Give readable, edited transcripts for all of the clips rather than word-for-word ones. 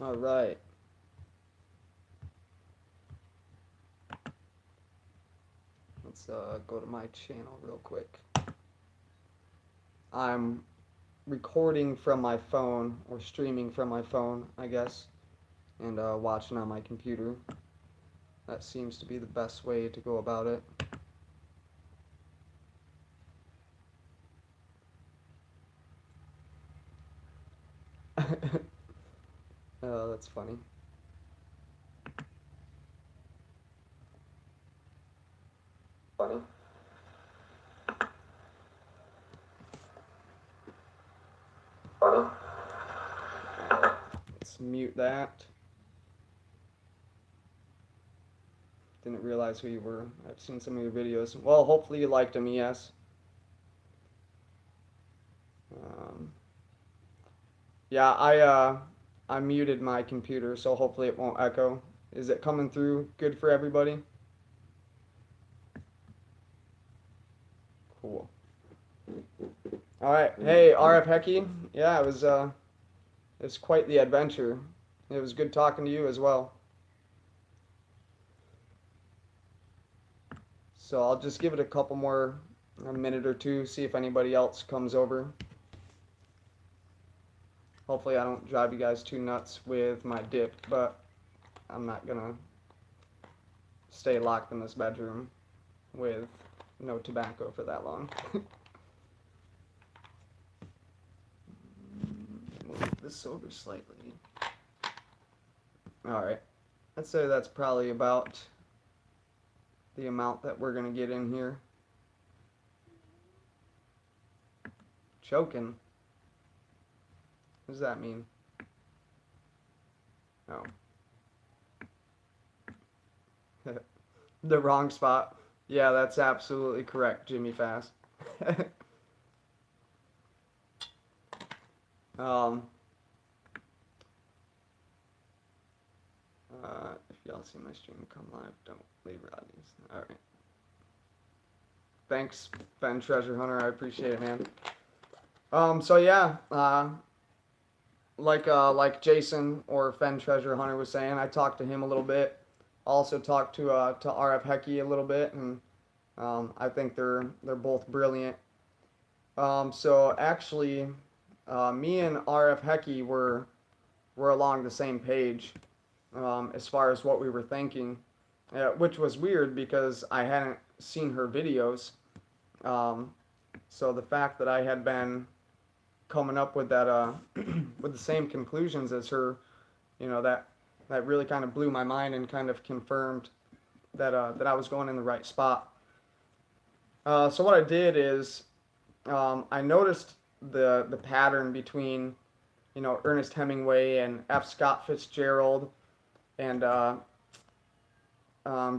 All right. Let's go to my channel real quick. I'm recording from my phone, or streaming from my phone, I guess, and watching on my computer. That seems to be the best way to go about it. Oh, that's funny. Funny. Funny. Let's mute that. Didn't realize who you were. I've seen some of your videos. Well, hopefully you liked them, yes. Yeah, I muted my computer, so hopefully it won't echo. Is it coming through good for everybody? Cool. All right. Hey, RF Hecky. Yeah, it's quite the adventure. It was good talking to you as well. So I'll just give it a minute or two, see if anybody else comes over. Hopefully I don't drive you guys too nuts with my dip, but I'm not gonna stay locked in this bedroom with no tobacco for that long. Move this over slightly. Alright, I'd say that's probably about the amount that we're gonna get in here. Choking? What does that mean? Oh. The wrong spot. Yeah, that's absolutely correct, Jimmy Fast. If y'all see my stream come live, don't leave Rodney's. Alright. Thanks, Ben Treasure Hunter. I appreciate it, man. So yeah, like Jason or Fen Treasure Hunter was saying, I talked to him a little bit. Also talked to RF Hecky a little bit, and I think they're both brilliant. So actually, me and RF Hecky were along the same page as far as what we were thinking, which was weird because I hadn't seen her videos. So the fact that I had been coming up with that with the same conclusions as her, that really kind of blew my mind and kind of confirmed that I was going in the right spot. So what I did is I noticed the pattern between Ernest Hemingway and F. Scott Fitzgerald and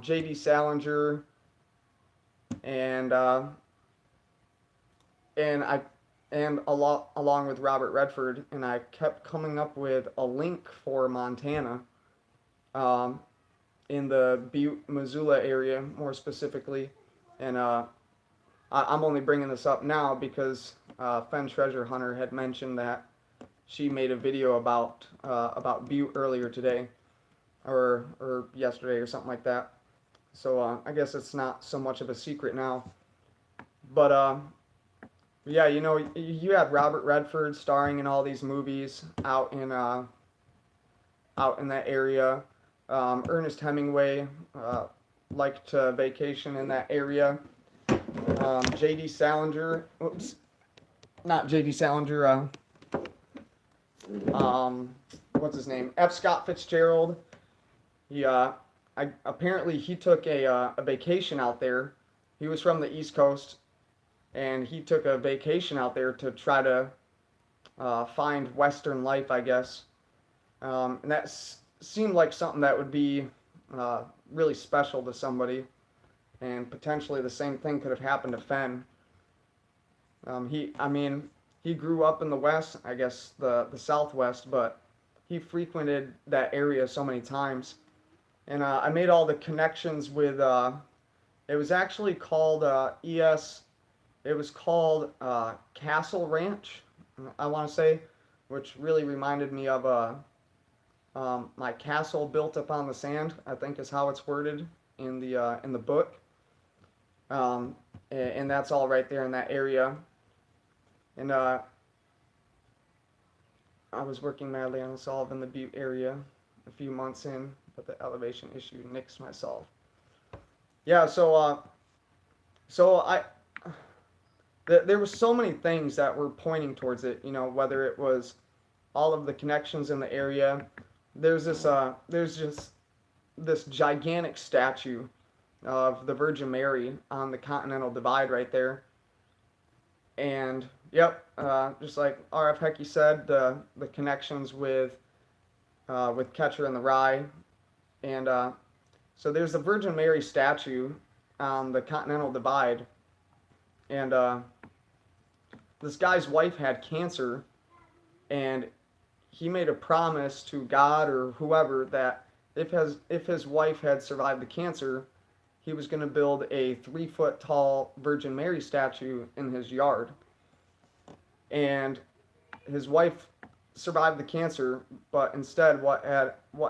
J.D. Salinger and along with Robert Redford, and I kept coming up with a link for Montana, in the Butte, Missoula area more specifically, and I'm only bringing this up now because Fen Treasure Hunter had mentioned that she made a video about Butte earlier today, or yesterday or something like that. So I guess it's not so much of a secret now, but yeah, you had Robert Redford starring in all these movies out in that area. Ernest Hemingway liked to vacation in that area. J.D. Salinger, oops, not J.D. Salinger. What's his name? F. Scott Fitzgerald. Apparently he took a vacation out there. He was from the East Coast, and he took a vacation out there to try to find Western life, I guess. And that seemed like something that would be really special to somebody, and potentially the same thing could have happened to Fenn. He grew up in the West, I guess the Southwest, but he frequented that area so many times. And I made all the connections with, it was actually called it was called Castle Ranch, I want to say, which really reminded me of my castle built upon the sand, I think is how it's worded in the book. Um, and that's all right there in that area. And I was working madly on a solve in the Butte area a few months in, but the elevation issue nixed my solve. Yeah, so there were so many things that were pointing towards it. Whether it was all of the connections in the area. There's just this gigantic statue of the Virgin Mary on the Continental Divide right there. And yep, just like R.F. Hecky said, the connections with Catcher in the Rye, and so there's the Virgin Mary statue on the Continental Divide, and this guy's wife had cancer, and he made a promise to God or whoever that if his wife had survived the cancer, he was going to build a 3 foot tall Virgin Mary statue in his yard. And his wife survived the cancer, but instead what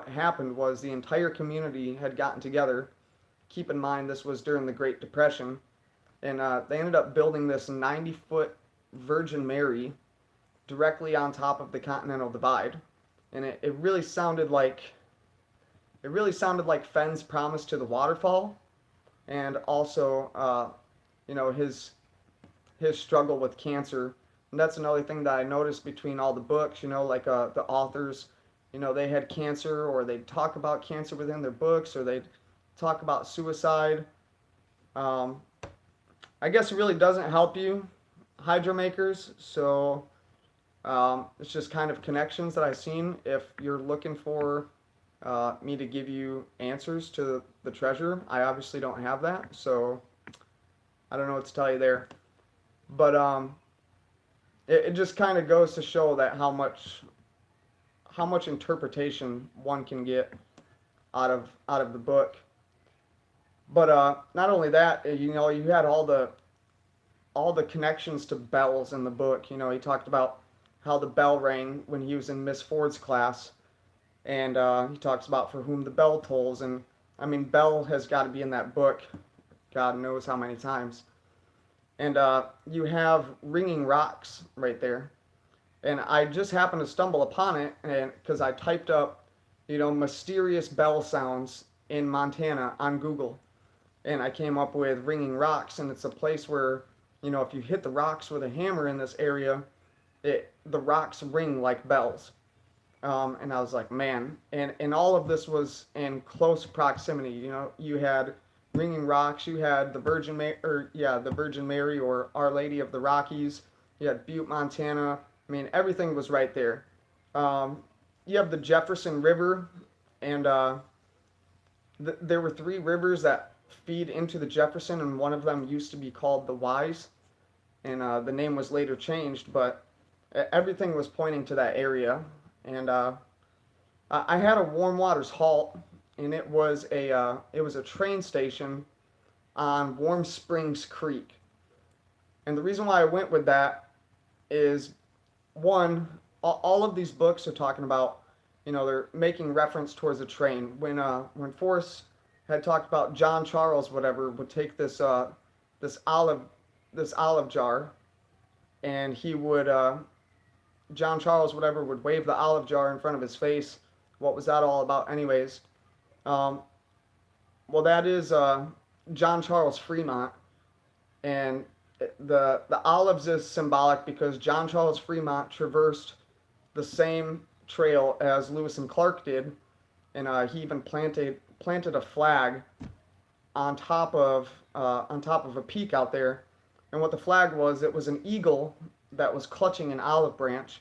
happened was the entire community had gotten together. Keep in mind this was during the Great Depression, and they ended up building this 90-foot Virgin Mary directly on top of the Continental Divide, and it really sounded like Fenn's promise to the waterfall, and also his struggle with cancer. And that's another thing that I noticed between all the books. Like the authors, they had cancer, or they'd talk about cancer within their books, or they'd talk about suicide. I guess it really doesn't help you, hydro makers. So it's just kind of connections that I've seen. If you're looking for me to give you answers to the treasure, I obviously don't have that, so I don't know what to tell you there. But it just kind of goes to show that how much interpretation one can get out of the book. But not only that, you had all the connections to bells in the book. He talked about how the bell rang when he was in Miss Ford's class, and he talks about for whom the bell tolls. And I mean, bell has got to be in that book, God knows how many times. And you have ringing rocks right there. And I just happened to stumble upon it, and because I typed up, mysterious bell sounds in Montana on Google, and I came up with ringing rocks, and it's a place where, if you hit the rocks with a hammer in this area, the rocks ring like bells. And I was like, man, and all of this was in close proximity. You had ringing rocks, you had the Virgin Mary or Our Lady of the Rockies, you had Butte, Montana. I mean, everything was right there. You have the Jefferson River, and there were 3 rivers that feed into the Jefferson, and one of them used to be called the Wise, and the name was later changed, but everything was pointing to that area. And I had a warm waters halt, and it was a train station on Warm Springs Creek. And the reason why I went with that is, one, all of these books are talking about, they're making reference towards a train. When Forrest had talked about John Charles, whatever, would take this olive jar, and he would John Charles, whatever, would wave the olive jar in front of his face. What was that all about, anyways? Well, that is John Charles Fremont, and the olives is symbolic because John Charles Fremont traversed the same trail as Lewis and Clark did, and he even planted a flag on top of a peak out there. And what the flag was, it was an eagle that was clutching an olive branch.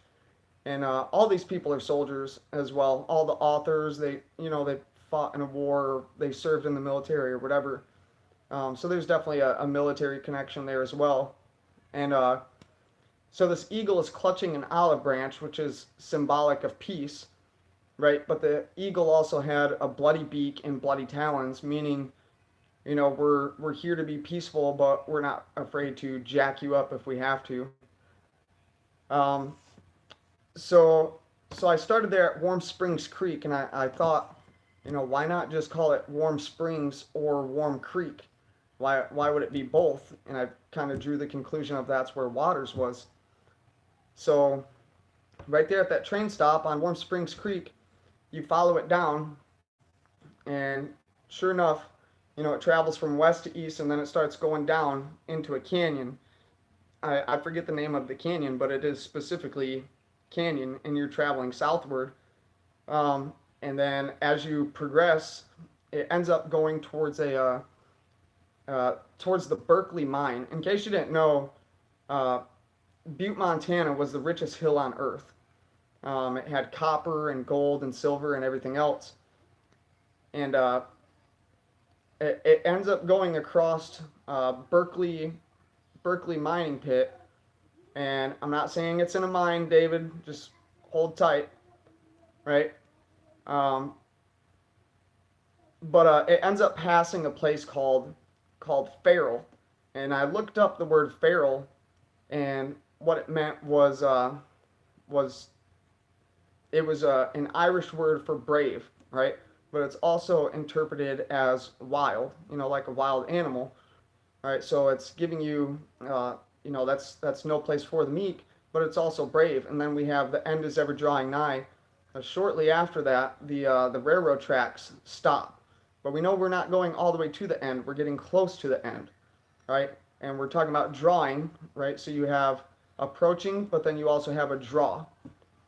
And all these people are soldiers as well. All the authors, they fought in a war, they served in the military or whatever. So there's definitely a military connection there as well. And so this eagle is clutching an olive branch, which is symbolic of peace, right? But the eagle also had a bloody beak and bloody talons, meaning, we're here to be peaceful, but we're not afraid to jack you up if we have to. so so I started there at Warm Springs Creek, and I thought, why not just call it Warm Springs or Warm Creek? Why would it be both? And I kind of drew the conclusion of that's where Waters was. So right there at that train stop on Warm Springs Creek, you follow it down, and sure enough, it travels from west to east, and then it starts going down into a canyon. I forget the name of the canyon, but it is specifically canyon, and you're traveling southward. And then as you progress, it ends up going towards the Berkeley mine. In case you didn't know, uh, Butte, Montana was the richest hill on Earth. It had copper and gold and silver and everything else, and it ends up going across Berkeley mining pit. And I'm not saying it's in a mine, David. Just hold tight, right? Um, but it ends up passing a place called Farrell, and I looked up the word Farrell, and what it meant was it was an Irish word for brave, right? But it's also interpreted as wild, like a wild animal, right? So it's giving you, that's no place for the meek, but it's also brave. And then we have the end is ever drawing nigh. Shortly after that, the railroad tracks stop, but we know we're not going all the way to the end. We're getting close to the end, right? And we're talking about drawing, right? So you have approaching, but then you also have a draw,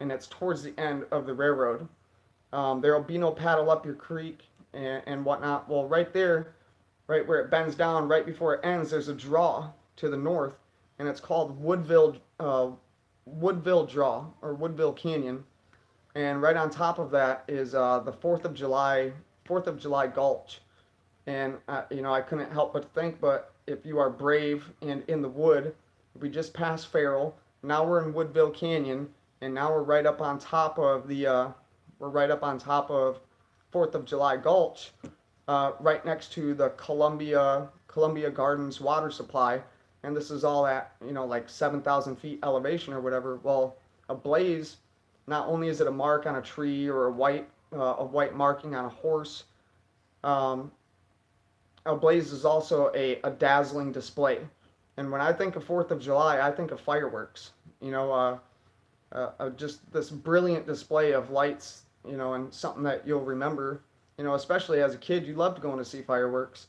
and it's towards the end of the railroad. There will be no paddle up your creek and whatnot. Well, right there, right where it bends down, right before it ends, there's a draw to the north, and it's called Woodville Draw or Woodville Canyon. And right on top of that is the Fourth of July Gulch. And I couldn't help but think, but if you are brave and in the wood, we just passed Farrell. Now we're in Woodville Canyon, and now we're right up on top of Fourth of July Gulch, right next to the Columbia Gardens water supply, and this is all at like 7,000 feet elevation or whatever. Well, a blaze, not only is it a mark on a tree or a white marking on a horse, um, a blaze is also a dazzling display. And when I think of Fourth of July, I think of fireworks. Just this brilliant display of lights. And something that you'll remember. Especially as a kid, you loved going to see fireworks.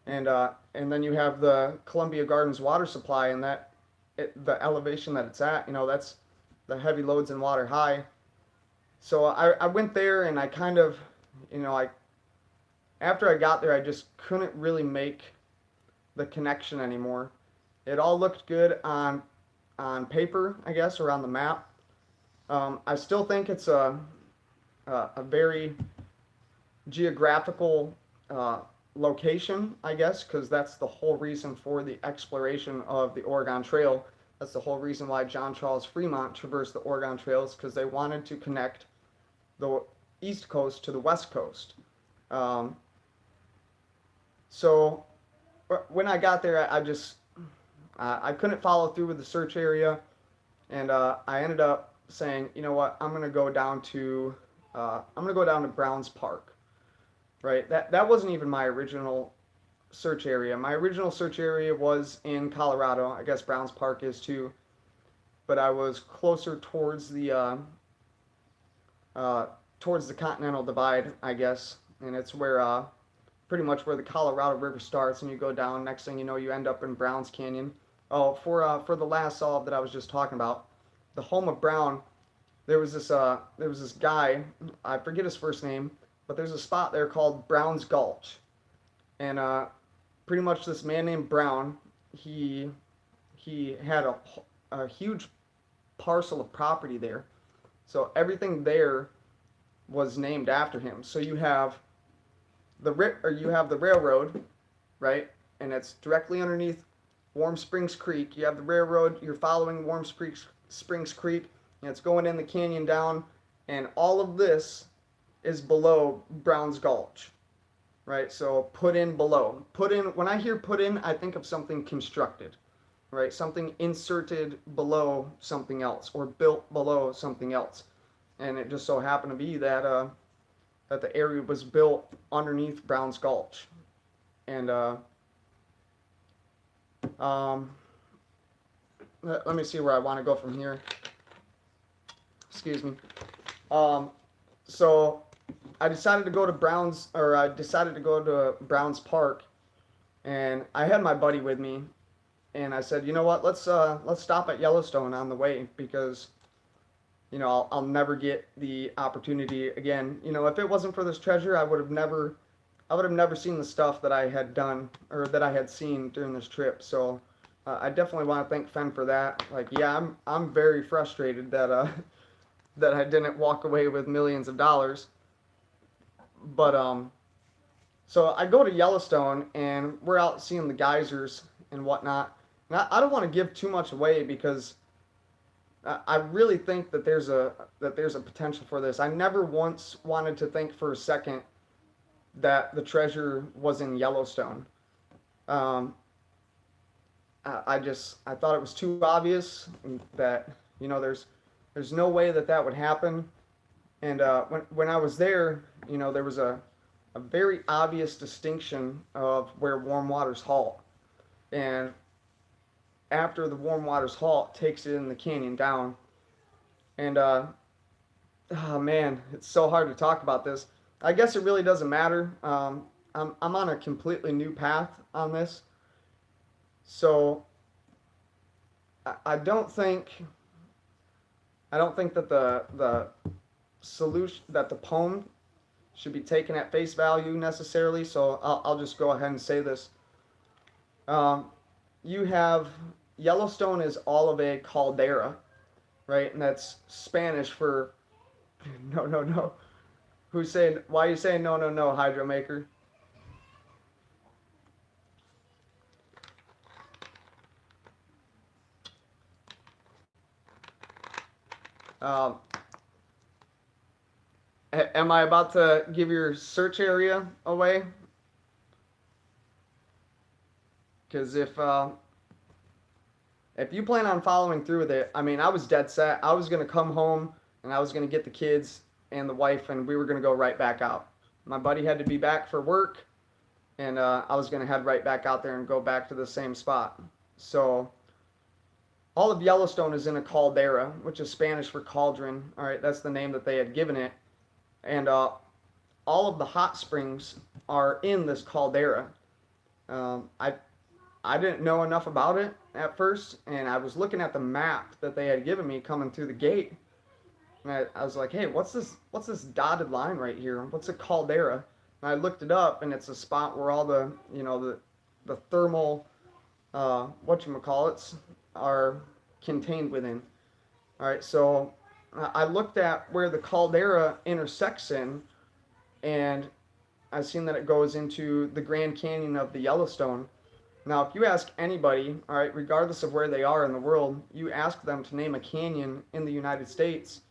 And then you have the Columbia Gardens water supply, and the elevation that it's at. That's the heavy loads and water high. So I went there, and I kind of, I after I got there, I just couldn't really make the connection anymore. It all looked good on paper, I guess, or on the map. I still think it's a very geographical location, I guess, because that's the whole reason for the exploration of the Oregon Trail. That's the whole reason why John Charles Fremont traversed the Oregon Trails, because they wanted to connect the East Coast to the West Coast. Um, so when I got there, I couldn't follow through with the search area, and I ended up saying, you know what, I'm gonna go down to Browns Park. Right, that wasn't even my original search area. My original search area was in Colorado. I guess Browns Park is too, but I was closer towards the Continental Divide, I guess, and it's where pretty much where the Colorado River starts, and you go down. Next thing you know, you end up in Browns Canyon. Oh, for the last solve that I was just talking about, the home of Brown. There was this guy. I forget his first name, but there's a spot there called Brown's Gulch, and pretty much this man named Brown, he had a huge parcel of property there, so everything there was named after him. So you have the railroad, right? And it's directly underneath Warm Springs Creek. You have the railroad. You're following Warm Springs Creek, and it's going in the canyon down. And all of this is below Brown's Gulch, right? So put in below. Put in. When I hear put in, I think of something constructed, right? Something inserted below something else or built below something else. And it just so happened to be that that the area was built underneath Browns Gulch. And um, let me see where I want to go from here. Excuse me. Um, so I decided to go to Browns Park, and I had my buddy with me, and I said, you know what, let's stop at Yellowstone on the way because I'll never get the opportunity again. If it wasn't for this treasure, I would have never seen the stuff that I had done or that I had seen during this trip. So I definitely want to thank Fenn for that. Like, yeah, I'm very frustrated that that I didn't walk away with millions of dollars. But so I go to Yellowstone and we're out seeing the geysers and whatnot. And I don't want to give too much away because I really think that there's a potential for this. I never once wanted to think for a second that the treasure was in Yellowstone. Um, I thought it was too obvious that there's no way that that would happen. And when I was there, there was a very obvious distinction of where warm waters halt. And after the warm waters halt, takes it in the canyon down. And oh man, it's so hard to talk about this. I guess it really doesn't matter. I'm on a completely new path on this, so I don't think that the solution that the poem should be taken at face value necessarily. So I'll just go ahead and say this. Um, you have Yellowstone is all of a caldera, right? And that's Spanish for no, no, no. Who's saying? Why are you saying no, no, no, Hydro Maker? Um, am I about to give your search area away? Because if you plan on following through with it, I mean, I was dead set. I was gonna come home and I was gonna get the kids and the wife, and we were gonna go right back out. My buddy had to be back for work, and I was gonna head right back out there and go back to the same spot. So all of Yellowstone is in a caldera, which is Spanish for cauldron. All right, that's the name that they had given it, and all of the hot springs are in this caldera. I didn't know enough about it at first, and I was looking at the map that they had given me coming through the gate, and I was like, hey, what's this? What's this dotted line right here? What's a caldera? And I looked it up, and it's a spot where all the thermal whatchamacallits are contained within. All right, so I looked at where the caldera intersects in, and I've seen that it goes into the Grand Canyon of the Yellowstone. Now, if you ask anybody, all right, regardless of where they are in the world, you ask them to name a canyon in the United States,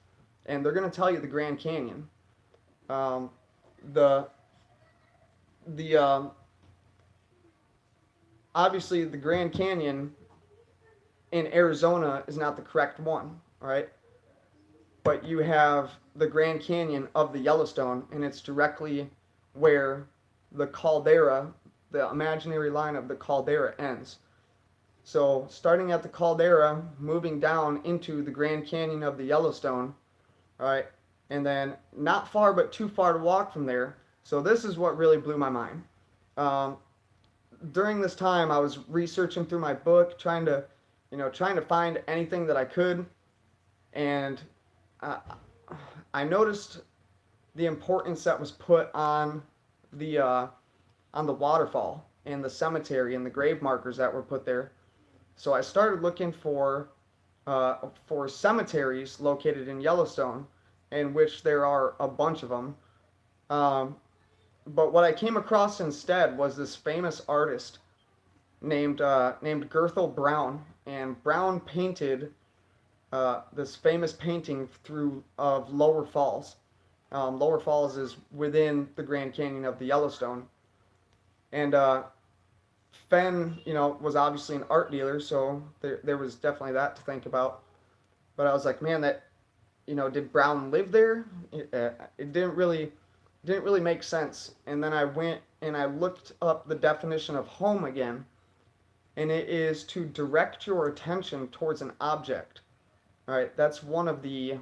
and they're going to tell you the Grand Canyon. Um, the the Obviously the Grand Canyon in Arizona is not the correct one, all right? But you have the Grand Canyon of the Yellowstone, and it's directly where the caldera, the imaginary line of the caldera ends. So starting at the caldera, moving down into the Grand Canyon of the Yellowstone, all right, and then not far but too far to walk from there. So this is what really blew my mind. Um, During this time, I was researching through my book, trying to find anything that I could, and uh, I noticed the importance that was put the on the waterfall and the cemetery and the grave markers that were put there. So I started looking for cemeteries located in Yellowstone, in which there are a bunch of them. Um, but what I came across instead was this famous artist named Gerthel Brown, and Brown painted this famous painting through of Lower Falls. Lower Falls is within the Grand Canyon of the Yellowstone, and Fenn, was obviously an art dealer, so there was definitely that to think about. But I was like, man, that did Brown live there? It didn't really make sense. And then I went and I looked up the definition of home again, and it is to direct your attention towards an object. All right, that's one of the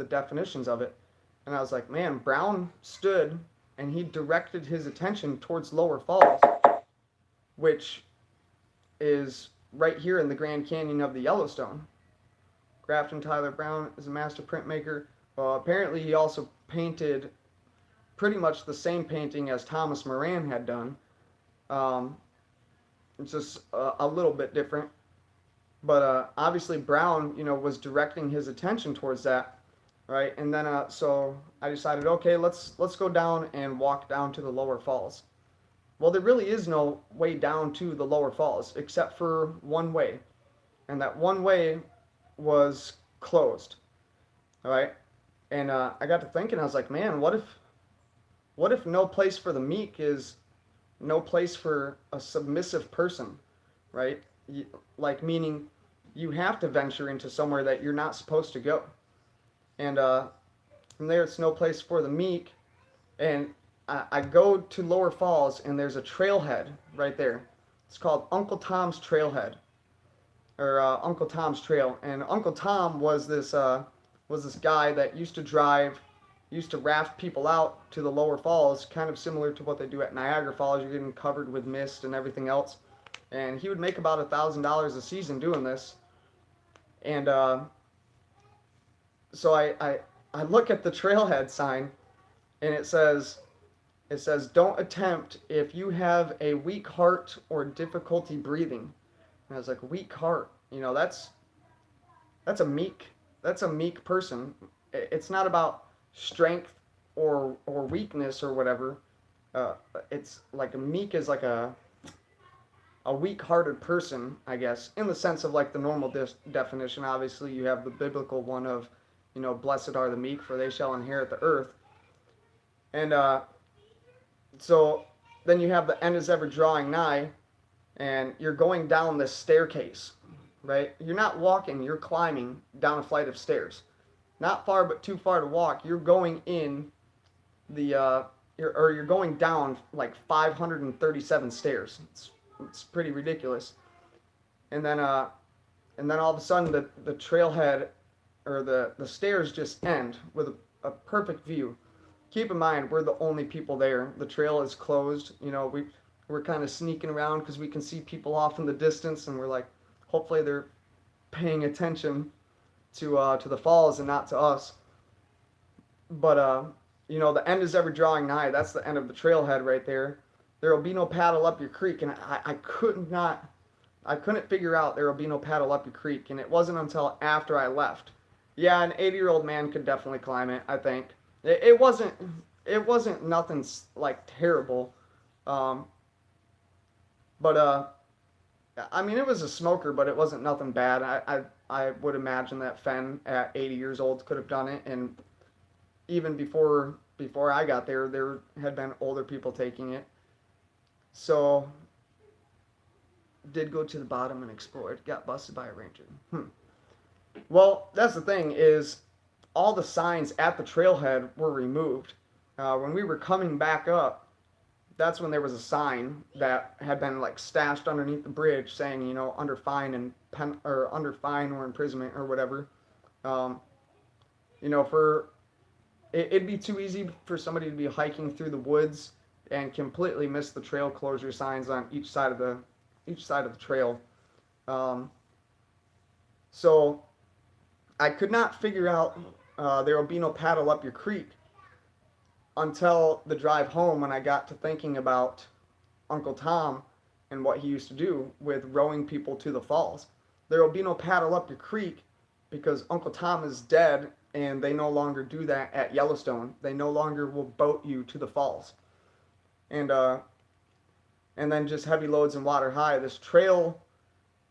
definitions of it. And I was like, man, Brown stood and he directed his attention towards Lower Falls, which is right here in the Grand Canyon of the Yellowstone. Grafton Tyler Brown is a master printmaker. Well, apparently he also painted pretty much the same painting as Thomas Moran had done. Um, it's just a little bit different. But obviously Brown, was directing his attention towards that, right? And then so I decided, okay, let's go down and walk down to the Lower Falls. Well, there really is no way down to the Lower Falls except for one way, and that one way was closed. All right, and I got to thinking, I was like, man, what if no place for the meek is no place for a submissive person, right? Like meaning you have to venture into somewhere that you're not supposed to go, and from there it's no place for the meek, and I go to Lower Falls and there's a trailhead right there. It's called Uncle Tom's Trailhead, or Uncle Tom's Trail, and Uncle Tom was this guy that used to raft people out to the Lower Falls, kind of similar to what they do at Niagara Falls. You're getting covered with mist and everything else. And he would make about $1,000 a season doing this. And so I look at the trailhead sign, and it says, don't attempt if you have a weak heart or difficulty breathing. And I was like, weak heart, that's a meek person. It's not about strength or weakness or whatever. It's like a meek is like a weak-hearted person, I guess, in the sense of like the normal definition. Obviously, you have the biblical one of, blessed are the meek, for they shall inherit the earth. And so then you have the end is ever drawing nigh, and you're going down this staircase, right? You're not walking, you're climbing down a flight of stairs. Not far, but too far to walk. You're going in you're going down like 537 stairs. It's pretty ridiculous. And then all of a sudden the trailhead or the stairs just end with a perfect view. Keep in mind, we're the only people there. The trail is closed. We're kind of sneaking around because we can see people off in the distance, and we're like, hopefully they're paying attention to the falls and not to us. But the end is ever drawing nigh. That's the end of the trailhead right there. There will be no paddle up your creek, and I couldn't figure out there will be no paddle up your creek, and it wasn't until after I left. Yeah, an 80-year-old man could definitely climb it, I think. It wasn't nothing like terrible, but I mean, it was a smoker, but it wasn't nothing bad. I would imagine that Fenn at 80 years old could have done it, and even before I got there had been older people taking it. So, did go to the bottom and explored. Got busted by a ranger. Well, that's the thing is, all the signs at the trailhead were removed. When we were coming back up, that's when there was a sign that had been like stashed underneath the bridge saying, under fine under fine or imprisonment or whatever. It'd be too easy for somebody to be hiking through the woods and completely miss the trail closure signs on each side of the trail. So I could not figure out there will be no paddle up your creek until the drive home, when I got to thinking about Uncle Tom and what he used to do with rowing people to the falls. There will be no paddle up your creek because Uncle Tom is dead, and they no longer do that at Yellowstone. They no longer will boat you to the falls. And then just heavy loads and water high. This trail,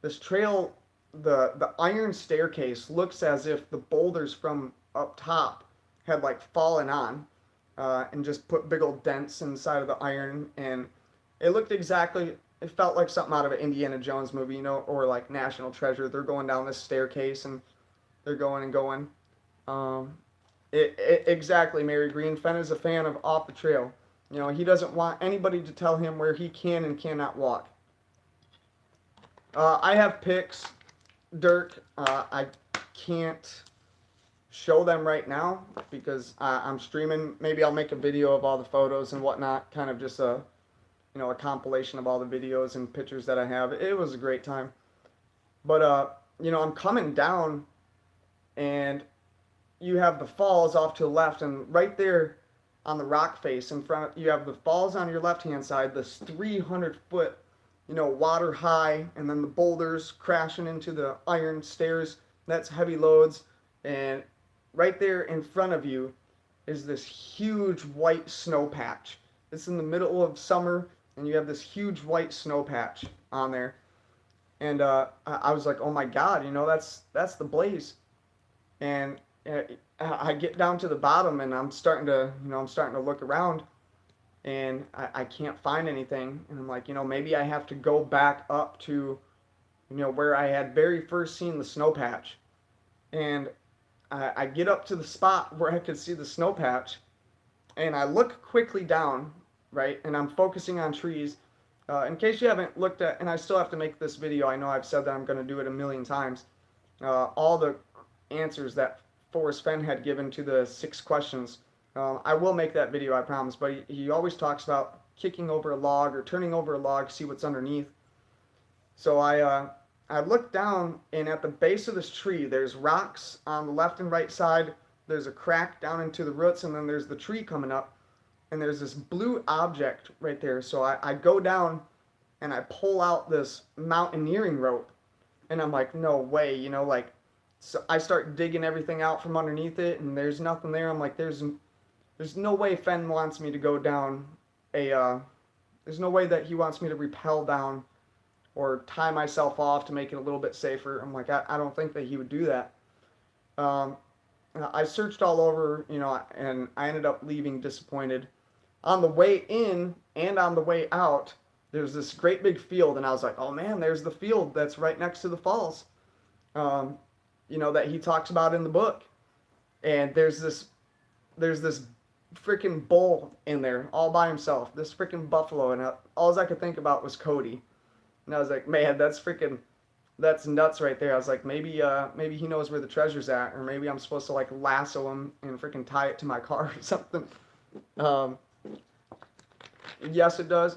the iron staircase looks as if the boulders from up top had like fallen on, and just put big old dents inside of the iron. And It looked exactly. It felt like something out of an Indiana Jones movie, or like National Treasure. They're going down this staircase and they're going and going. Um, exactly, Mary Green. Fenn is a fan of Off the Trail. He doesn't want anybody to tell him where he can and cannot walk. I have pics, Dirk. I can't show them right now because I'm streaming. Maybe I'll make a video of all the photos and whatnot, kind of just a compilation of all the videos and pictures that I have. It was a great time. But I'm coming down, and you have the falls off to the left, and right there on the rock face in front, you have the falls on your left hand side. This 300-foot, water high, and then the boulders crashing into the iron stairs. That's heavy loads, and right there in front of you is this huge white snow patch. It's in the middle of summer, and you have this huge white snow patch on there. And I was like, oh my God, that's the Blaze. And I get down to the bottom, and I'm starting to look around, and I can't find anything. And I'm like, maybe I have to go back up to, where I had very first seen the snow patch. And I get up to the spot where I could see the snow patch, and I look quickly down, right, and I'm focusing on trees. In case you haven't looked at, and I still have to make this video, I know I've said that I'm going to do it a million times, all the answers that Forrest Fenn had given to the 6 questions. I will make that video, I promise, but he always talks about kicking over a log or turning over a log, see what's underneath. So I look down, and at the base of this tree, there's rocks on the left and right side. There's a crack down into the roots, and then there's the tree coming up. And there's this blue object right there. So I go down, and I pull out this mountaineering rope. And I'm like, no way, so I start digging everything out from underneath it, and there's nothing there. I'm like, there's no way Fenn wants me to go down there's no way that he wants me to rappel down or tie myself off to make it a little bit safer. I'm like, I don't think that he would do that. Um, I searched all over, and I ended up leaving disappointed. On the way in and on the way out, there's this great big field, and I was like, oh man, there's the field that's right next to the falls, that he talks about in the book. And there's this freaking bull in there all by himself, this freaking buffalo, and all I could think about was Cody. And I was like, man, that's nuts right there. I was like, maybe he knows where the treasure's at, or maybe I'm supposed to like lasso him and freaking tie it to my car or something. Yes, it does.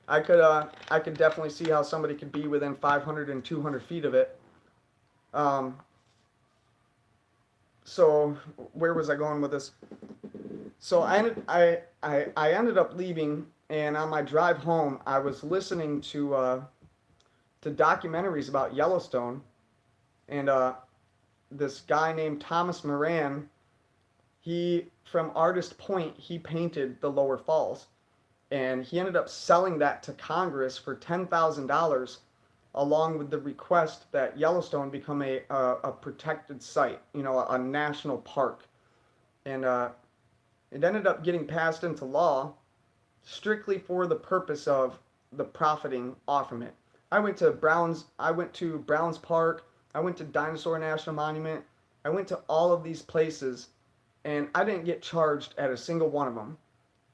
I could definitely see how somebody could be within 500 and 200 feet of it. So where was I going with this? So I ended up leaving, and on my drive home, I was listening to documentaries about Yellowstone, and this guy named Thomas Moran, from Artist Point, he painted the lower falls, and he ended up selling that to Congress for $10,000, along with the request that Yellowstone become a protected site, a national park. And it ended up getting passed into law strictly for the purpose of the profiting off from it. I went to Browns Park, I went to Dinosaur National Monument, I went to all of these places, and I didn't get charged at a single one of them.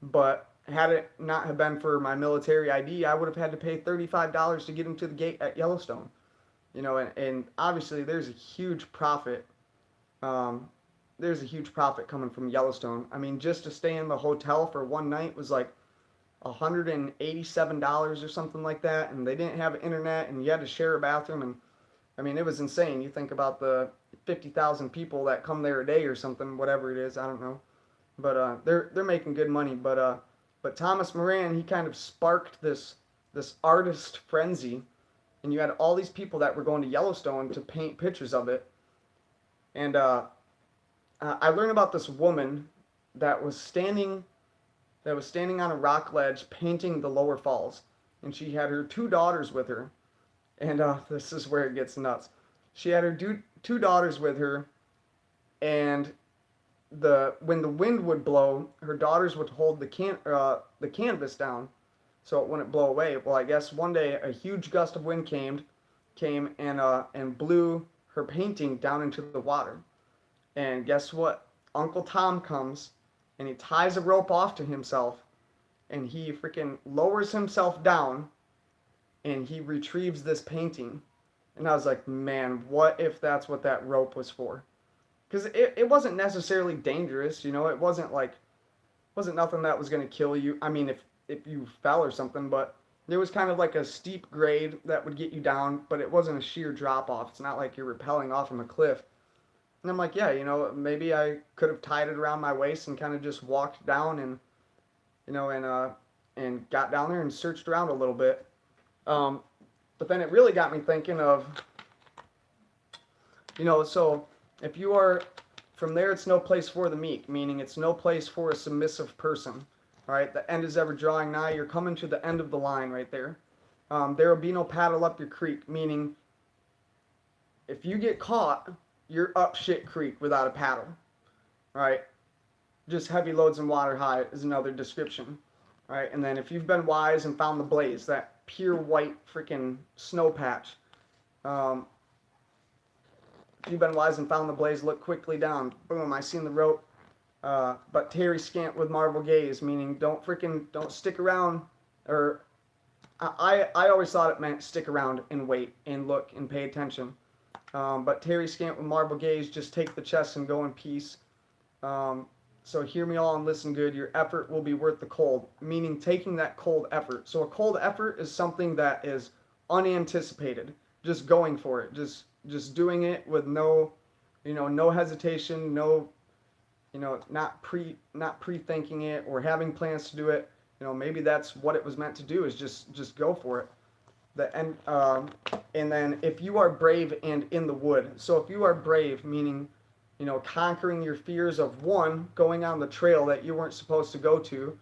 But had it not have been for my military ID, I would have had to pay $35 to get into the gate at Yellowstone. And obviously there's a huge profit. There's a huge profit coming from Yellowstone. I mean, just to stay in the hotel for one night was like $187 or something like that, and they didn't have internet, and you had to share a bathroom, and I mean, it was insane. You think about the 50,000 people that come there a day or something, whatever it is, I don't know. But they're making good money. But Thomas Moran, he kind of sparked this artist frenzy, and you had all these people that were going to Yellowstone to paint pictures of it. And I learned about this woman that was standing on a rock ledge painting the lower falls, and she had her 2 daughters with her. And this is where it gets nuts. She had her 2 daughters with her, and when the wind would blow, her daughters would hold the canvas down so it wouldn't blow away. Well, I guess one day a huge gust of wind came and blew her painting down into the water. And guess what? Uncle Tom comes and he ties a rope off to himself and he freaking lowers himself down and he retrieves this painting. And I was like, man, what if that's what that rope was for? Because it wasn't necessarily dangerous, you know, it wasn't nothing that was going to kill you. I mean, if you fell or something, but there was kind of like a steep grade that would get you down, but it wasn't a sheer drop off. It's not like you're rappelling off from a cliff. And I'm like, yeah, you know, maybe I could have tied it around my waist and kind of just walked down and, you know, and got down there and searched around a little bit. But then it really got me thinking of, you know, so if you are, from there it's no place for the meek, meaning it's no place for a submissive person. All right, the end is ever drawing nigh. You're coming to the end of the line right there. There will be no paddle up your creek, meaning if you get caught, you're up shit creek without a paddle. Right? Just heavy loads and water high is another description. Right? And then if you've been wise and found the blaze, that pure white freaking snow patch. If you've been wise and found the blaze, look quickly down. Boom, I seen the rope. But tarry scant with marvel gaze, meaning don't stick around, or I always thought it meant stick around and wait and look and pay attention. But tarry scant with marvel gaze, just take the chest and go in peace. So hear me all and listen good. Your effort will be worth the cold, meaning taking that cold effort. So a cold effort is something that is unanticipated, just going for it, just doing it with no hesitation, no, not pre-thinking it or having plans to do it. Maybe that's what it was meant to do, is just go for it. And then if you are brave and in the wood. So if you are brave, meaning, conquering your fears of, one, going on the trail that you weren't supposed to go to,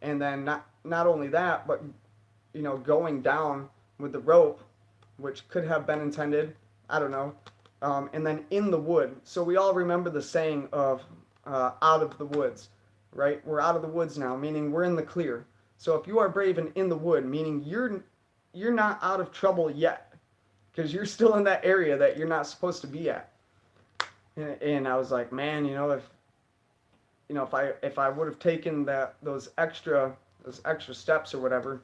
and then not only that, but, going down with the rope, which could have been intended, I don't know, and then in the wood. So we all remember the saying of out of the woods, right? We're out of the woods now, meaning we're in the clear. So if you are brave and in the wood, meaning you're not out of trouble yet, because you're still in that area that you're not supposed to be at. And I was like, man, if I would have taken those extra steps or whatever.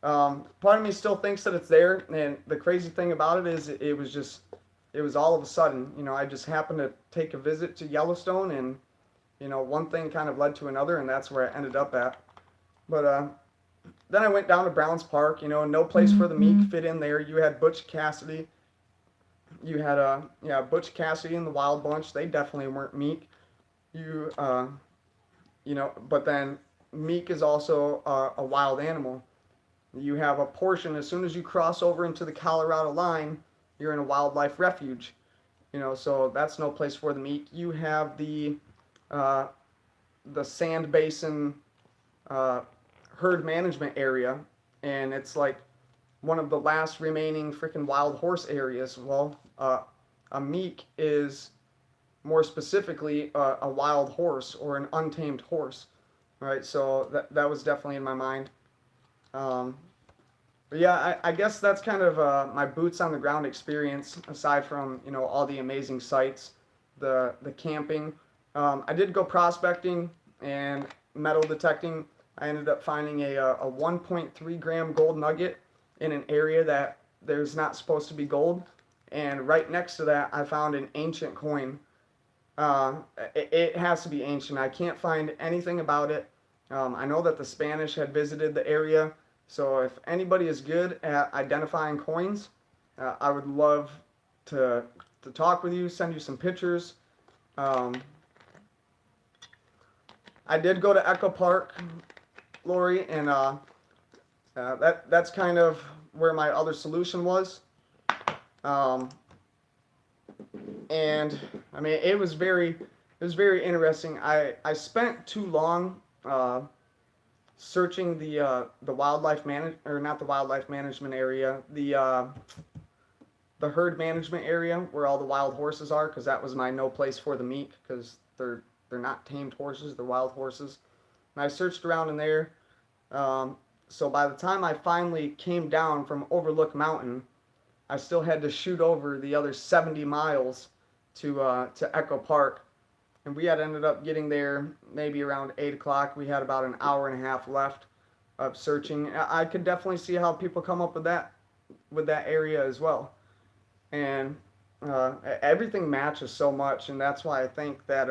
Part of me still thinks that it's there, and the crazy thing about it is it was all of a sudden. I just happened to take a visit to Yellowstone, and one thing kind of led to another, and that's where I ended up at. But then I went down to Browns Park. No place for the meek fit in there. You had Butch Cassidy. You had Butch Cassidy and the Wild Bunch. They definitely weren't meek. But then meek is also a wild animal. You have a portion, as soon as you cross over into the Colorado line, you're in a wildlife refuge. So that's no place for the meek. You have the Sand Basin herd management area, and it's like one of the last remaining freaking wild horse areas. Well, a meek is more specifically a wild horse or an untamed horse, right? So that was definitely in my mind. But yeah, I guess that's kind of my boots on the ground experience, aside from all the amazing sights, the camping. I did go prospecting and metal detecting. I ended up finding a 1.3 gram gold nugget in an area that there's not supposed to be gold, and right next to that I found an ancient coin. It has to be ancient. I can't find anything about it. I know that the Spanish had visited the area, so if anybody is good at identifying coins, I would love to talk with you, send you some pictures. I did go to Echo Park, Lori, and that's kind of where my other solution was. And I mean, it was very interesting. I spent too long searching the not the wildlife management area, the herd management area where all the wild horses are, because that was my no place for the meek, because they're they're not tamed horses, they're wild horses. And I searched around in there. Um, so by the time I finally came down from Overlook Mountain, I still had to shoot over the other 70 miles to Echo Park. And we had ended up getting there maybe around 8 o'clock. We had about an hour and a half left of searching. I could definitely see how people come up with that area as well. And everything matches so much, and that's why I think that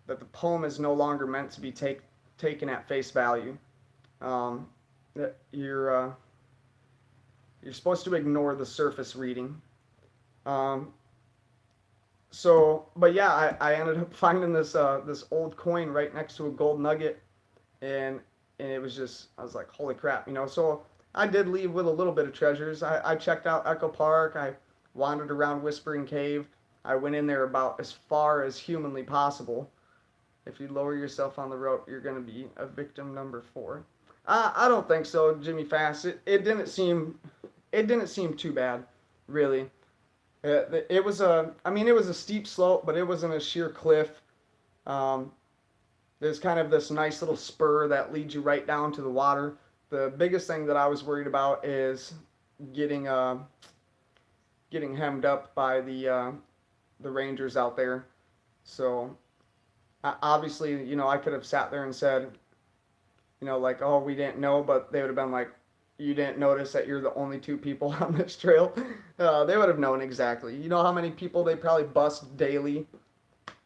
the poem is no longer meant to be taken at face value. Um, that you're supposed to ignore the surface reading. Um, but yeah, I ended up finding this old coin right next to a gold nugget, and it was just, I was like, holy crap, you know. So I did leave with a little bit of treasures. I checked out Echo Park. I wandered around Whispering Cave. I went in there about as far as humanly possible. If you lower yourself on the rope, you're going to be a victim number 4. I don't think so, Jimmy Fast. It didn't seem too bad, really. It was it was a steep slope, but it wasn't a sheer cliff. Um, there's kind of this nice little spur that leads you right down to the water. The biggest thing that I was worried about is getting getting hemmed up by the rangers out there. So obviously, you know, I could have sat there and said, you know, like, oh, we didn't know, but they would have been like, you didn't notice that you're the only 2 people on this trail. They would have known exactly. You know how many people they probably bust daily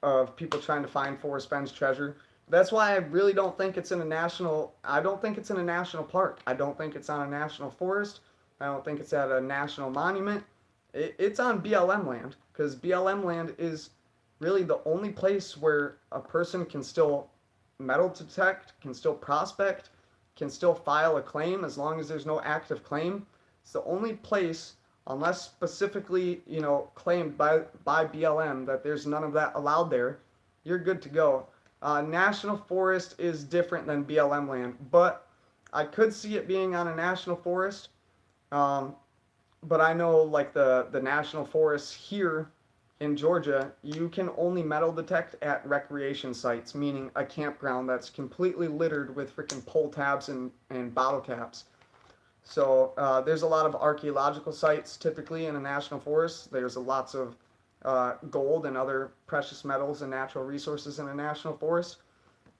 of people trying to find Forrest Fenn's treasure. That's why I really don't think it's in a national. I don't think it's in a national park. I don't think it's on a national forest. I don't think it's at a national monument. It's on BLM land, because BLM land is really the only place where a person can still metal detect, can still prospect, can still file a claim as long as there's no active claim. It's the only place, unless specifically, you know, claimed by BLM, that there's none of that allowed there. You're good to go. National forest is different than BLM land, but I could see it being on a national forest. Um, but I know, like, the national forests here in Georgia, you can only metal detect at recreation sites, meaning a campground that's completely littered with freaking pull tabs and bottle caps. So there's a lot of archaeological sites typically in a national forest. There's lots of gold and other precious metals and natural resources in a national forest.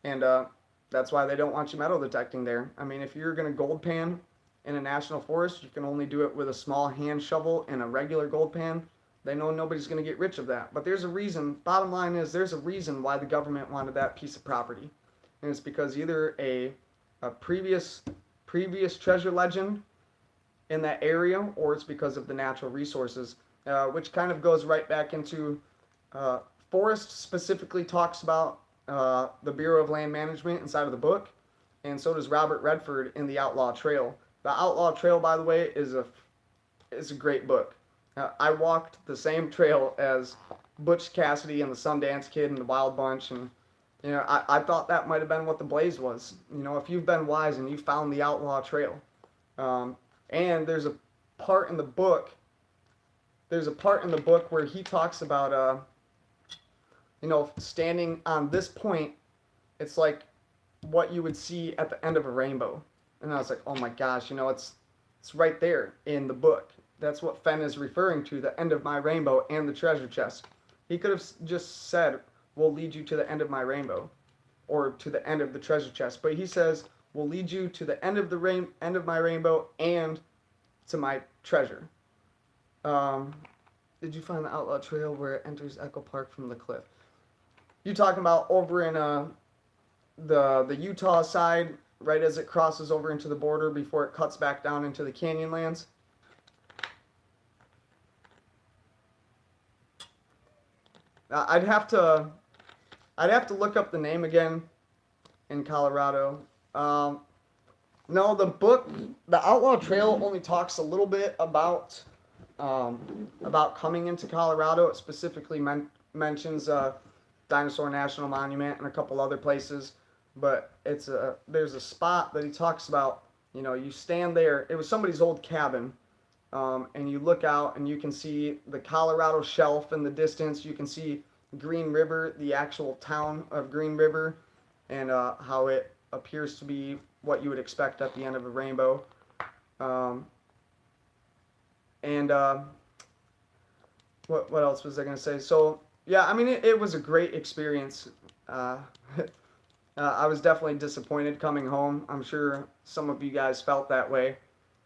And that's why they don't want you metal detecting there. I mean, if you're going to gold pan in a national forest, you can only do it with a small hand shovel and a regular gold pan. They know nobody's going to get rich of that. But there's a reason, bottom line is, there's a reason why the government wanted that piece of property. And it's because either a previous treasure legend in that area, or it's because of the natural resources, which kind of goes right back into Forrest specifically talks about the Bureau of Land Management inside of the book, and so does Robert Redford in the Outlaw Trail. The Outlaw Trail, by the way, is a great book. I walked the same trail as Butch Cassidy and the Sundance Kid and the Wild Bunch, and you know, I thought that might have been what the Blaze was. You know, if you've been wise and you found the Outlaw Trail. And there's a part in the book where he talks about you know, standing on this point, it's like what you would see at the end of a rainbow. And I was like, oh my gosh, you know, it's right there in the book. That's what Fenn is referring to, the end of my rainbow and the treasure chest. He could have just said, we'll lead you to the end of my rainbow, or to the end of the treasure chest. But he says, we'll lead you to the end of the end of my rainbow and to my treasure. Did you find the Outlaw Trail where it enters Echo Park from the cliff? You talking about over in the Utah side, right as it crosses over into the border before it cuts back down into the Canyonlands? I'd have to look up the name again in Colorado. No, the book, The Outlaw Trail, only talks a little bit about coming into Colorado. It specifically mentions Dinosaur National Monument and a couple other places, but there's a spot that he talks about. You know, you stand there. It was somebody's old cabin. And you look out and you can see the Colorado shelf in the distance. You can see Green River, the actual town of Green River, and how it appears to be what you would expect at the end of a rainbow. Um, and what else was I gonna say? So yeah, I mean it was a great experience. Uh, I was definitely disappointed coming home. I'm sure some of you guys felt that way.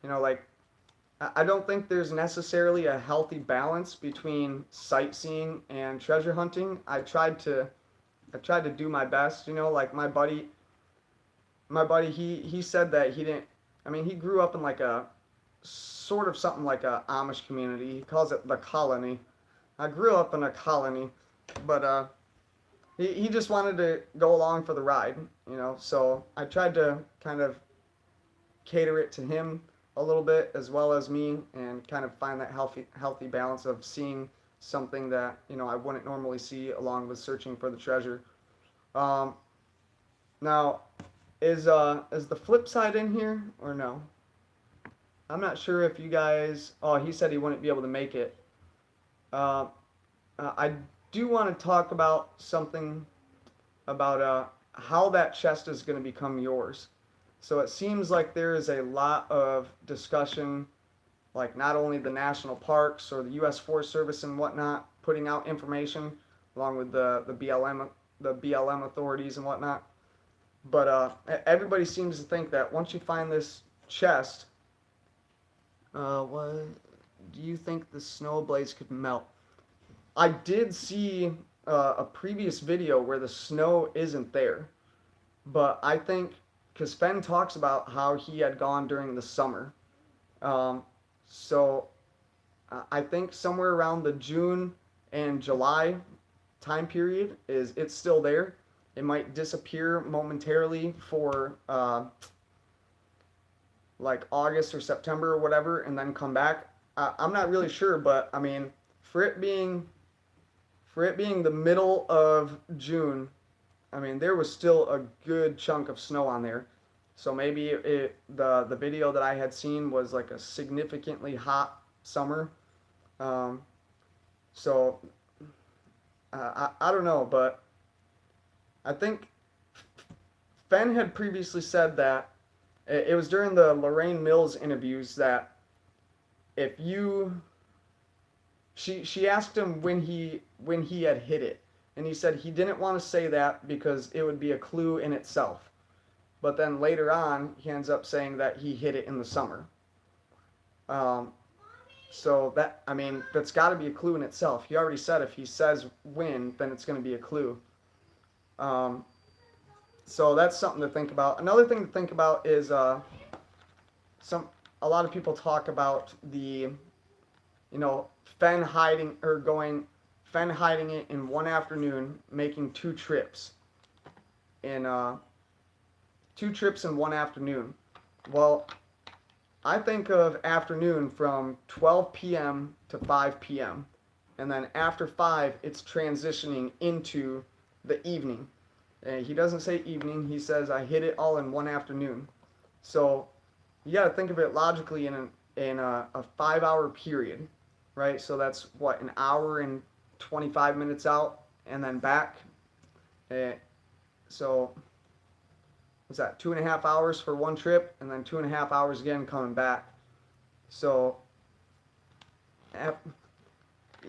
You know, like I don't think there's necessarily a healthy balance between sightseeing and treasure hunting. I tried to do my best. You know, like my buddy, he said that he didn't. I mean, he grew up in like a sort of something like a Amish community. He calls it the colony. I grew up in a colony, but he just wanted to go along for the ride, you know. So I tried to kind of cater it to him a little bit as well as me, and kind of find that healthy balance of seeing something that I wouldn't normally see, along with searching for the treasure. Um, Now, is the flip side in here or no? I'm not sure if you guys. Oh, he said he wouldn't be able to make it. Uh, I do want to talk about something about how that chest is going to become yours. So it seems like there is a lot of discussion, like not only the national parks or the U.S. Forest Service and whatnot, putting out information along with the BLM authorities and whatnot. But everybody seems to think that once you find this chest, what do you think the snow blades could melt? I did see a previous video where the snow isn't there, but I think because Fenn talks about how he had gone during the summer, um, so I think somewhere around the June and July time period is it's still there. It might disappear momentarily for like August or September or whatever, and then come back. I'm not really sure, but I mean, for it being the middle of June, I mean there was still a good chunk of snow on there. So maybe the video that I had seen was like a significantly hot summer. Um, so I don't know, but I think Fenn had previously said that it was during the Lorraine Mills interviews that if you she asked him when he had hit it, and he said he didn't want to say that because it would be a clue in itself. But then later on, he ends up saying that he hit it in the summer. Um, so that, I mean, that's got to be a clue in itself. He already said if he says when, then it's going to be a clue. Um, so that's something to think about. Another thing to think about is some a lot of people talk about the Fenn hiding or going Fenn hiding it in one afternoon, making in two trips in one afternoon. Well, I think of afternoon from 12 p.m. to 5 p.m. And then after 5, it's transitioning into the evening. And he doesn't say evening, he says I hit it all in one afternoon. So you got to think of it logically in a 5-hour period, right? So that's what, an hour and 25 minutes out and then back. So what's that, 2.5 hours for one trip and then 2.5 hours again coming back. So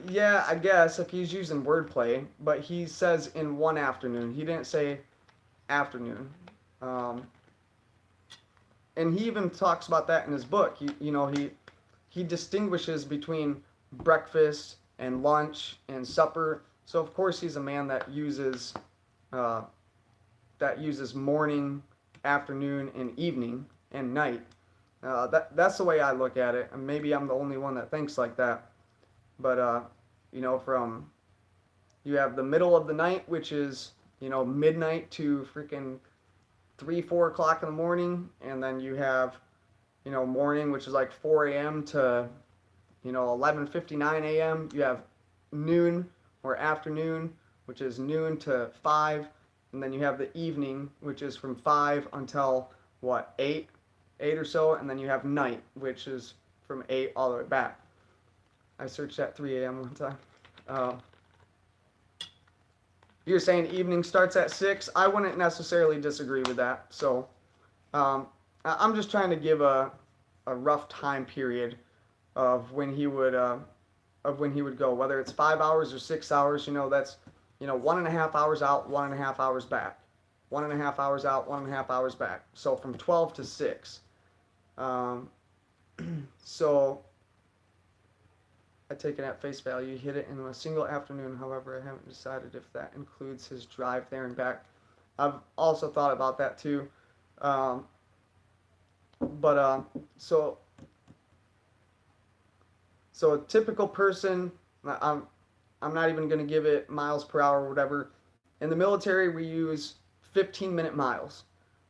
yeah, I guess if he's using wordplay, but he says in one afternoon. He didn't say afternoon. Um, and he even talks about that in his book. He distinguishes between breakfast and lunch and supper. So of course he's a man uh, that uses morning, afternoon, and evening and night. That's the way I look at it. And maybe I'm the only one that thinks like that. But from you have the middle of the night, which is midnight to freaking 3-4 o'clock in the morning, and then you have morning, which is like 4 a.m. to 11:59 a.m. You have noon or afternoon, which is noon to 5, and then you have the evening, which is from 5 until what, 8 or so, and then you have night, which is from 8 all the way back. I searched at 3 a.m. one time. You're saying evening starts at 6. I wouldn't necessarily disagree with that. So um, I'm just trying to give a rough time period of when he would go. Whether it's 5 hours or 6 hours, that's 1.5 hours out, 1.5 hours back, 1.5 hours out, 1.5 hours back. So from 12 to 6. Um, so I take it at face value. Hit it in a single afternoon. However, I haven't decided if that includes his drive there and back. I've also thought about that too. Um, but so a typical person, I'm not even going to give it miles per hour or whatever. In the military, we use 15-minute miles,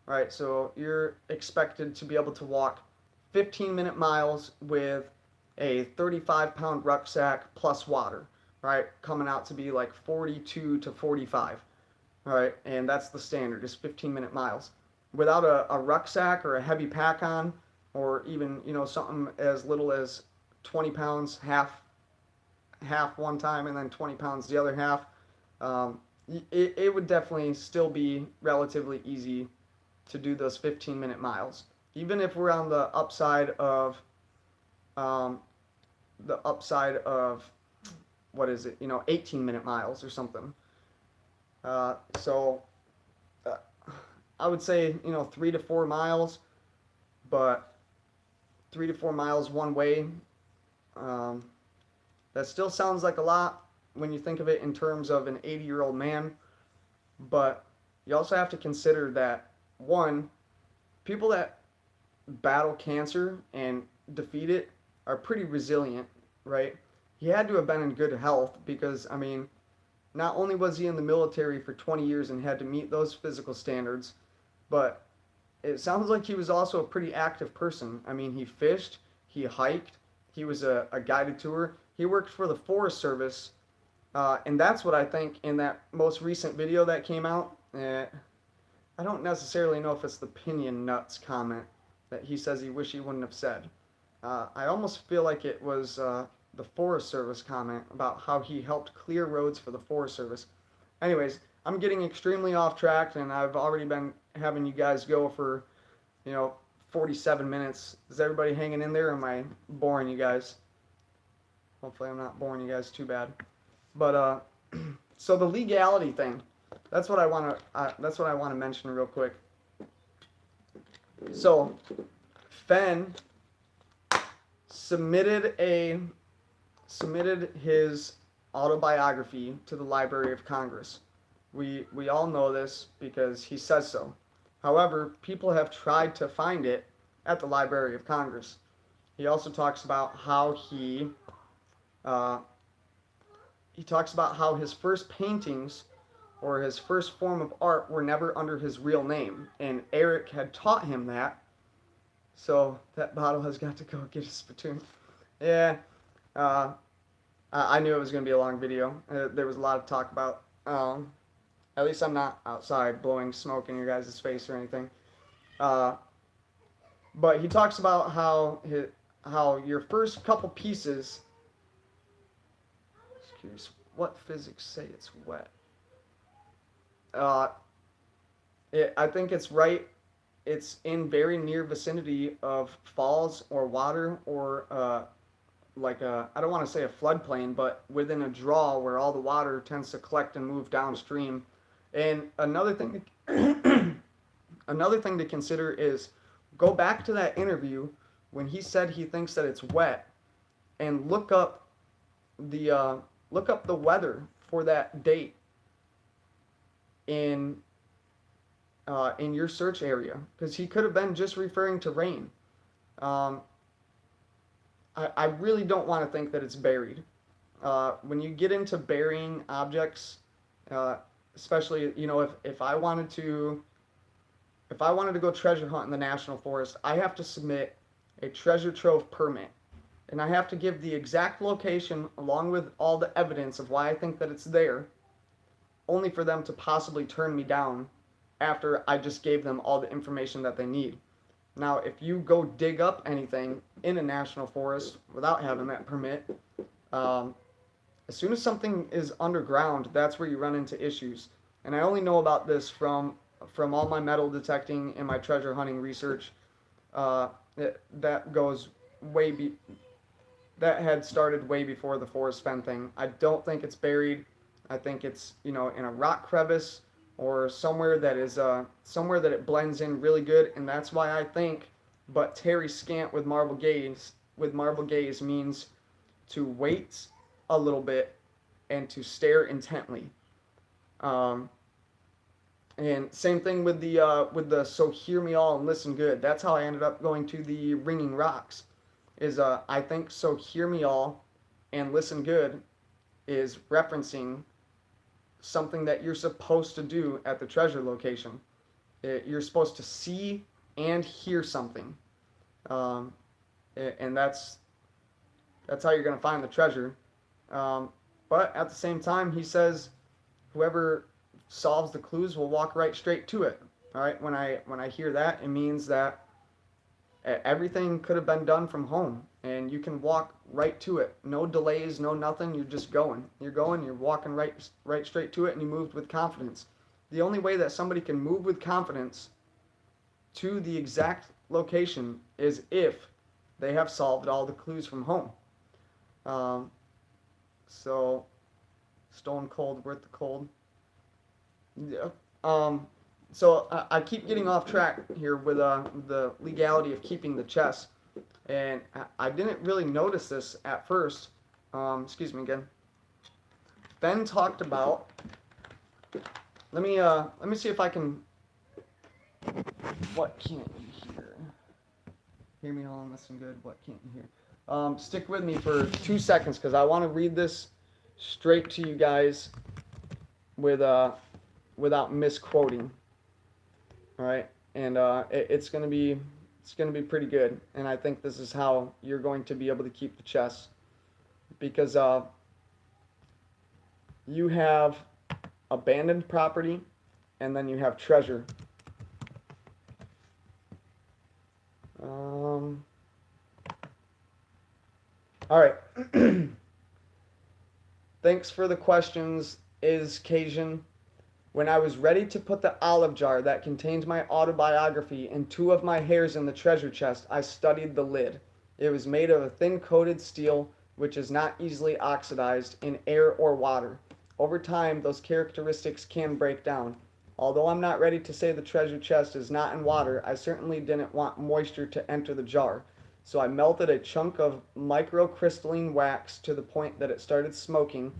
right? So you're expected to be able to walk 15-minute miles with a 35-pound rucksack plus water, right? Coming out to be like 42 to 45, right? And that's the standard, is 15-minute miles. Without a rucksack or a heavy pack on, or even, something as little as 20 pounds, half one time and then 20 pounds the other half, um, it would definitely still be relatively easy to do those 15-minute miles. Even if we're on um, the upside of, what is it, 18-minute miles or something. So I would say, 3 to 4 miles, but 3 to 4 miles one way, um, that still sounds like a lot when you think of it in terms of an 80-year-old man, but you also have to consider that, one, people that battle cancer and defeat it are pretty resilient, right? He had to have been in good health because, I mean, not only was he in the military for 20 years and had to meet those physical standards, but it sounds like he was also a pretty active person. I mean, he fished, he hiked, he was a guided tour. He worked for the Forest Service, and that's what I think in that most recent video that came out. I don't necessarily know if it's the Pinion Nuts comment that he says he wish he wouldn't have said. I almost feel like it was the Forest Service comment about how he helped clear roads for the Forest Service. Anyways, I'm getting extremely off track, and I've already been having you guys go for, 47 minutes. Is everybody hanging in there, or am I boring you guys? Hopefully I'm not boring you guys too bad. But so the legality thing, that's what I want to mention real quick. So Fenn submitted his autobiography to the Library of Congress. We all know this because he says so. However, people have tried to find it at the Library of Congress. He also talks about how he talks about how his first paintings or his first form of art were never under his real name, and Eric had taught him that. So that bottle has got to go get a spittoon. Yeah, I knew it was going to be a long video. There was a lot to talk about. At least I'm not outside blowing smoke in your guys' face or anything. But he talks about how your first couple pieces. Excuse, what physics say it's wet? I think it's right. It's in very near vicinity of falls or water or I don't want to say a floodplain, but within a draw where all the water tends to collect and move downstream. And another thing to consider is go back to that interview when he said he thinks that it's wet, and look up the weather for that date in your search area, because he could have been just referring to rain. I really don't want to think that it's buried. When you get into burying objects, especially if I wanted to go treasure hunt in the national forest, I have to submit a treasure trove permit, and I have to give the exact location along with all the evidence of why I think that it's there, only for them to possibly turn me down after I just gave them all the information that they need. Now, if you go dig up anything in a national forest without having that permit, as soon as something is underground, that's where you run into issues. And I only know about this from all my metal detecting and my treasure hunting research. That goes way be that had started way before the Forrest Fenn thing. I don't think it's buried. I think it's, in a rock crevice or somewhere that it blends in really good, and that's why I think. But Terry Scant with marble gaze means to wait a little bit and to stare intently. Um, and same thing with the so hear me all and listen good. That's how I ended up going to the ringing rocks. Is I think so hear me all and listen good is referencing something that you're supposed to do at the treasure location. You're supposed to see and hear something, um, and that's how you're going to find the treasure. Um, but at the same time, he says whoever solves the clues will walk right straight to it. All right. When I hear that, it means that everything could have been done from home, and you can walk right to it. No delays, no nothing. You're just going. You're going. You're walking right straight to it, and you moved with confidence. The only way that somebody can move with confidence to the exact location is if they have solved all the clues from home. Um, so stone cold, worth the cold. Yeah. So I keep getting off track here with the legality of keeping the chess, and I didn't really notice this at first. Excuse me again. Ben talked about. Let me see if I can. What can't you hear? Hear me all and listen good. What can't you hear? Stick with me for 2 seconds because I want to read this straight to you guys without misquoting. All right, and it's gonna be pretty good, and I think this is how you're going to be able to keep the chess because you have abandoned property, and then you have treasure. All right. Thanks for the questions, is Cajun. When I was ready to put the olive jar that contained my autobiography and two of my hairs in the treasure chest, I studied the lid. It was made of a thin coated steel which is not easily oxidized in air or water. Over time, those characteristics can break down. Although I'm not ready to say the treasure chest is not in water, I certainly didn't want moisture to enter the jar. So I melted a chunk of microcrystalline wax to the point that it started smoking,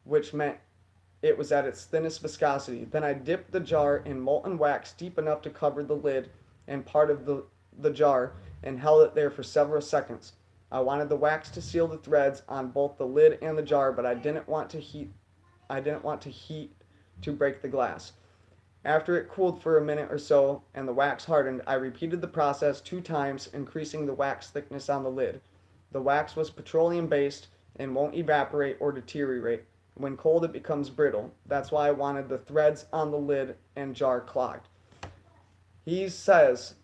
which meant it was at its thinnest viscosity. Then I dipped the jar in molten wax deep enough to cover the lid and part of the jar and held it there for several seconds. I wanted the wax to seal the threads on both the lid and the jar, but I didn't want to heat to break the glass. After it cooled for a minute or so and the wax hardened, I repeated the process 2 times, increasing the wax thickness on the lid. The wax was petroleum based and won't evaporate or deteriorate. When cold, it becomes brittle. That's why I wanted the threads on the lid and jar clogged. He says,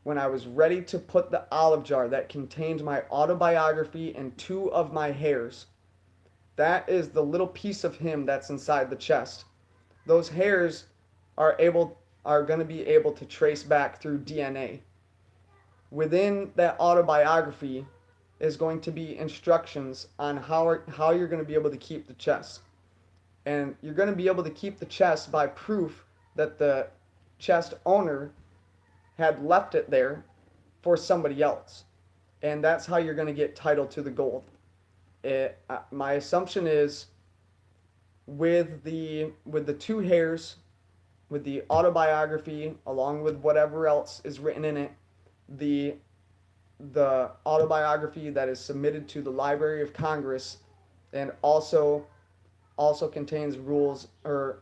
when I was ready to put the olive jar that contained my autobiography and 2 of my hairs, that is the little piece of him that's inside the chest. Those hairs are going to be able to trace back through DNA. Within that autobiography is going to be instructions on how you're going to be able to keep the chest. And you're going to be able to keep the chest by proof that the chest owner had left it there for somebody else. And that's how you're going to get title to the gold. My assumption is with the 2 hairs, with the autobiography, along with whatever else is written in it, the autobiography that is submitted to the Library of Congress, and also contains rules or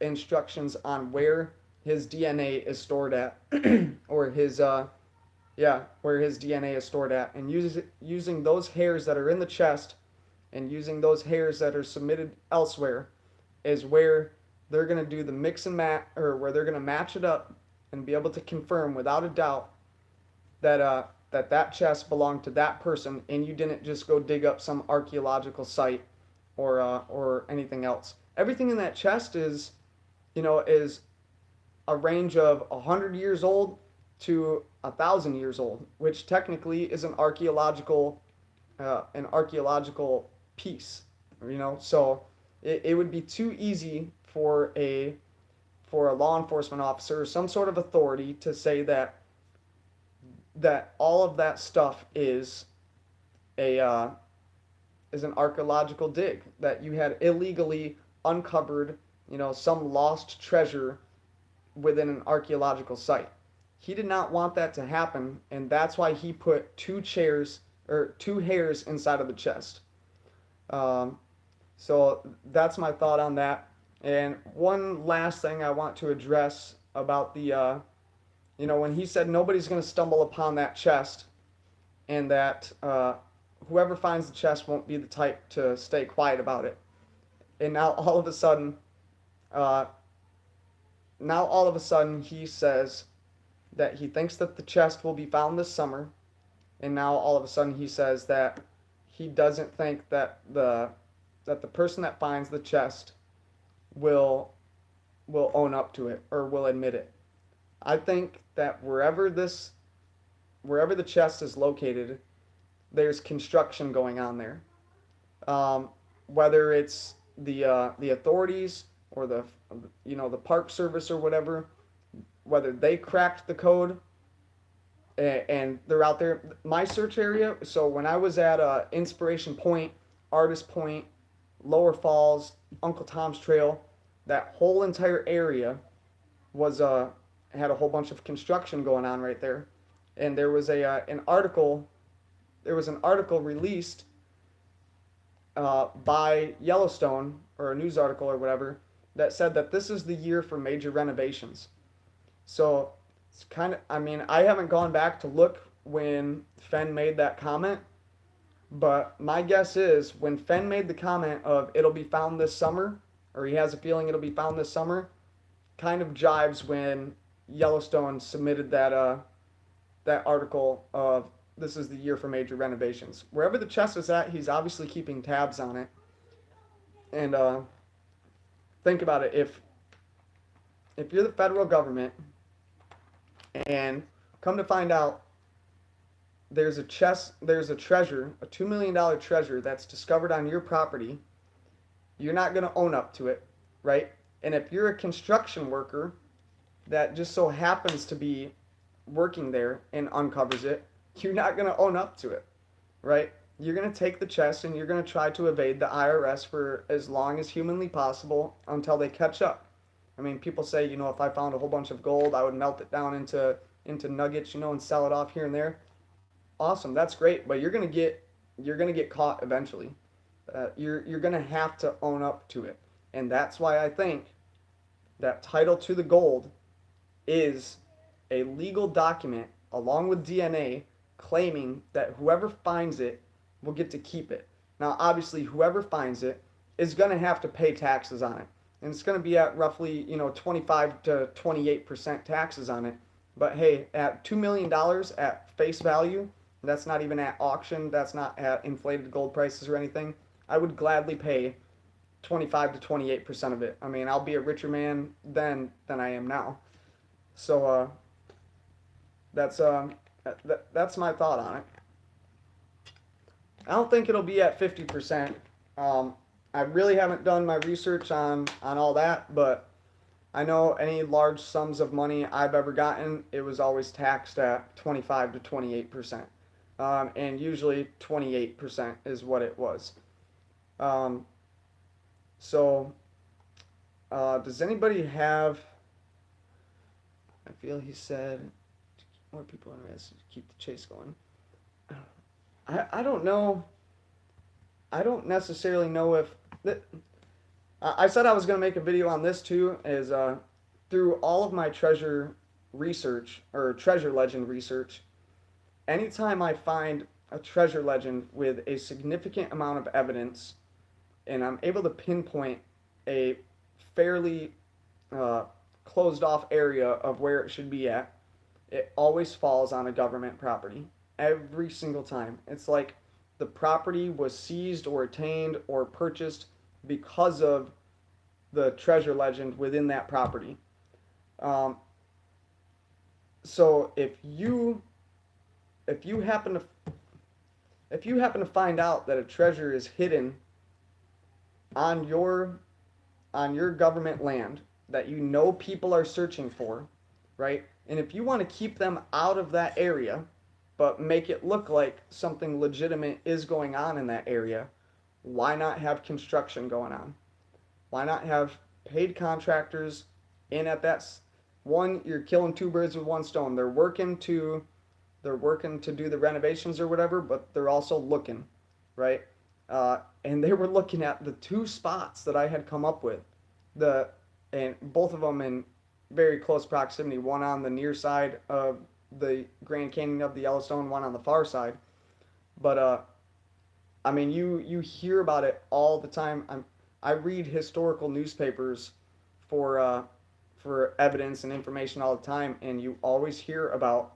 instructions on where his DNA is stored at, or where his DNA is stored at, and using those hairs that are in the chest and using those hairs that are submitted elsewhere is where they're going to do the mix and match, or where they're going to match it up and be able to confirm without a doubt that chest belonged to that person, and you didn't just go dig up some archaeological site or anything else. Everything in that chest is a range of 100 years old to 1,000 years old, which technically is an archaeological piece. So it would be too easy for a law enforcement officer or some sort of authority to say that all of that stuff a is an archaeological dig, that you had illegally uncovered, some lost treasure within an archaeological site. He did not want that to happen, and that's why he put two hairs inside of the chest. Um, so that's my thought on that. And one last thing I want to address about when he said nobody's going to stumble upon that chest, and that whoever finds the chest won't be the type to stay quiet about it. And uh, now all of a sudden he says that he thinks that the chest will be found this summer, and now all of a sudden he says that he doesn't think that the person that finds the chest will own up to it or will admit it. I think that wherever the chest is located, there's construction going on there. Whether it's the authorities or the park service or whatever, whether they cracked the code and they're out there. My search area. So when I was at Inspiration Point, Artist Point, Lower Falls, Uncle Tom's Trail, that whole entire area was had a whole bunch of construction going on right there, and there was an article. There was an article released by Yellowstone, or a news article or whatever, that said that this is the year for major renovations. So it's kind of, I mean, I haven't gone back to look when Fenn made that comment, but my guess is when Fenn made the comment of it'll be found this summer, or he has a feeling it'll be found this summer, kind of jives when Yellowstone submitted that article of this is the year for major renovations. Wherever the chest is at, he's obviously keeping tabs on it. And think about it: if you're the federal government and come to find out there's a treasure, a $2 million treasure that's discovered on your property, you're not going to own up to it, right? And if you're a construction worker that just so happens to be working there and uncovers it, you're not going to own up to it, right? You're going to take the chest and you're going to try to evade the IRS for as long as humanly possible until they catch up. I mean, people say, if I found a whole bunch of gold, I would melt it down into nuggets, and sell it off here and there. Awesome, that's great, but you're going to get caught eventually. You're going to have to own up to it. And that's why I think that title to the gold is a legal document along with DNA claiming that whoever finds it will get to keep it. Now, obviously, whoever finds it is going to have to pay taxes on it. And it's going to be at roughly, 25 to 28% taxes on it. But hey, at $2 million at face value, that's not even at auction, that's not at inflated gold prices or anything, I would gladly pay 25 to 28% of it. I mean, I'll be a richer man then than I am now. So that's my thought on it. I don't think it'll be at 50%. I really haven't done my research on all that, but I know any large sums of money I've ever gotten, it was always taxed at 25 to 28%. And usually 28% is what it was. So, does anybody have, I feel he said, more people interested to keep the chase going. I don't know. I don't necessarily know if I said I was going to make a video on this too. Is through all of my treasure research or treasure legend research, anytime I find a treasure legend with a significant amount of evidence, and I'm able to pinpoint a fairly closed off area of where it should be at, it always falls on a government property every single time. It's like the property was seized or attained or purchased because of the treasure legend within that property. Um, so if you happen to find out that a treasure is hidden on your government land that you know people are searching for, right? And if you want to keep them out of that area, but make it look like something legitimate is going on in that area, why not have construction going on? Why not have paid contractors in at that? One, you're killing two birds with one stone. They're working to do the renovations or whatever, but they're also looking, right? And they were looking at the two spots that I had come up with, the and both of them in very close proximity. One on the near side of the Grand Canyon of the Yellowstone, one on the far side. But I mean, you hear about it all the time. I read historical newspapers for uh, for evidence and information all the time, and you always hear about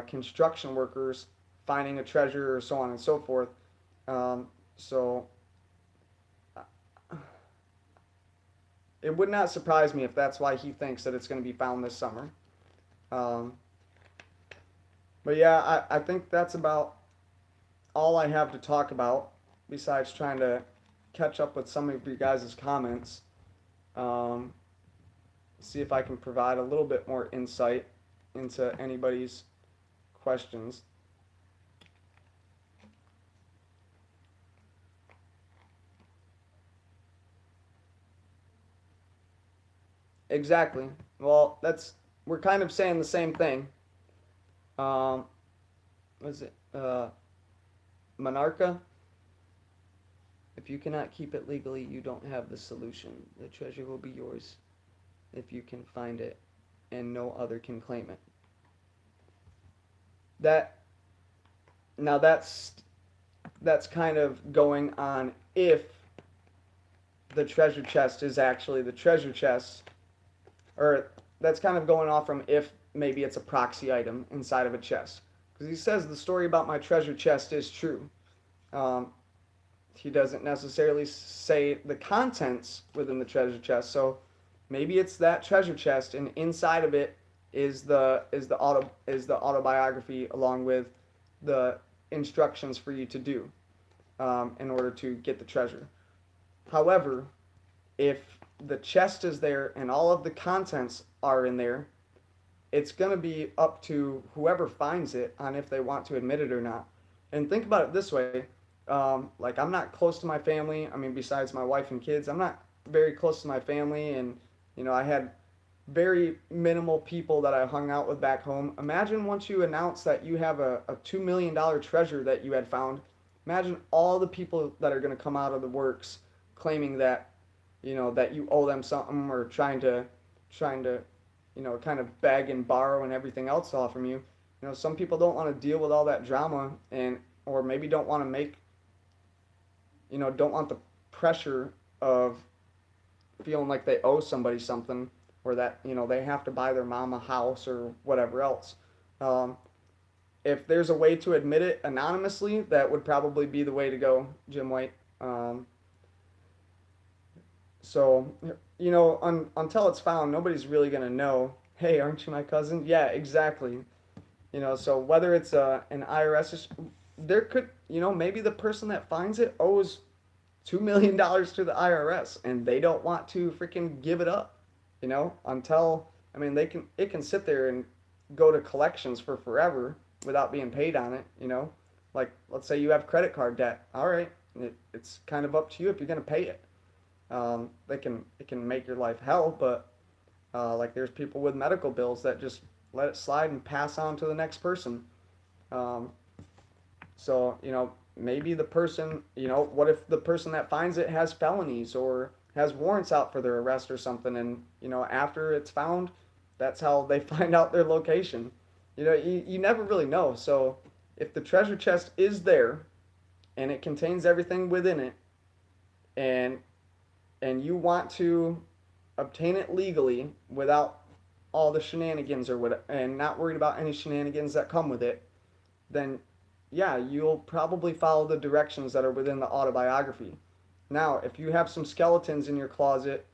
construction workers finding a treasure or so on and so forth. So it would not surprise me if that's why he thinks that it's going to be found this summer. Um, but yeah, I think that's about all I have to talk about besides trying to catch up with some of you guys' comments. Um, See if I can provide a little bit more insight into anybody's questions. Exactly. Well, we're kind of saying the same thing. Um, what is it? Monarcha. If you cannot keep it legally, you don't have the solution. The treasure will be yours if you can find it, and no other can claim it. That now that's kind of going on if the treasure chest is actually the treasure chest, or that's kind of going off from if maybe it's a proxy item inside of a chest. Because he says the story about my treasure chest is true. Um, he doesn't necessarily say the contents within the treasure chest, so maybe it's that treasure chest, and inside of it is the autobiography along with the instructions for you to do in order to get the treasure. However, if the chest is there and all of the contents are in there, it's going to be up to whoever finds it on if they want to admit it or not. And think about it this way. Like, I'm not close to my family. I mean, besides my wife and kids, I'm not very close to my family. And, I had very minimal people that I hung out with back home. Imagine once you announce that you have a $2 million treasure that you had found. Imagine all the people that are going to come out of the works claiming that, that you owe them something, or trying to, kind of beg and borrow and everything else off from you. Some people don't want to deal with all that drama, or maybe don't want to don't want the pressure of feeling like they owe somebody something, or that they have to buy their mom a house or whatever else. Um, if there's a way to admit it anonymously, that would probably be the way to go, Jim White. So until it's found, nobody's really gonna know. Hey, aren't you my cousin? Yeah, exactly. So whether it's an IRS, there could, maybe the person that finds it owes $2 million to the IRS, and they don't want to freaking give it up, until, I mean, it can sit there and go to collections for forever without being paid on it. Like, let's say you have credit card debt. All right, it's kind of up to you if you're gonna pay it. It can make your life hell, but like, there's people with medical bills that just let it slide and pass on to the next person. Um, so maybe the person, what if the person that finds it has felonies or has warrants out for their arrest or something, and after it's found, that's how they find out their location. You never really know. So if the treasure chest is there and it contains everything within it, and you want to obtain it legally without all the shenanigans or what, and not worried about any shenanigans that come with it, then yeah, you'll probably follow the directions that are within the autobiography. Now, if you have some skeletons in your closet,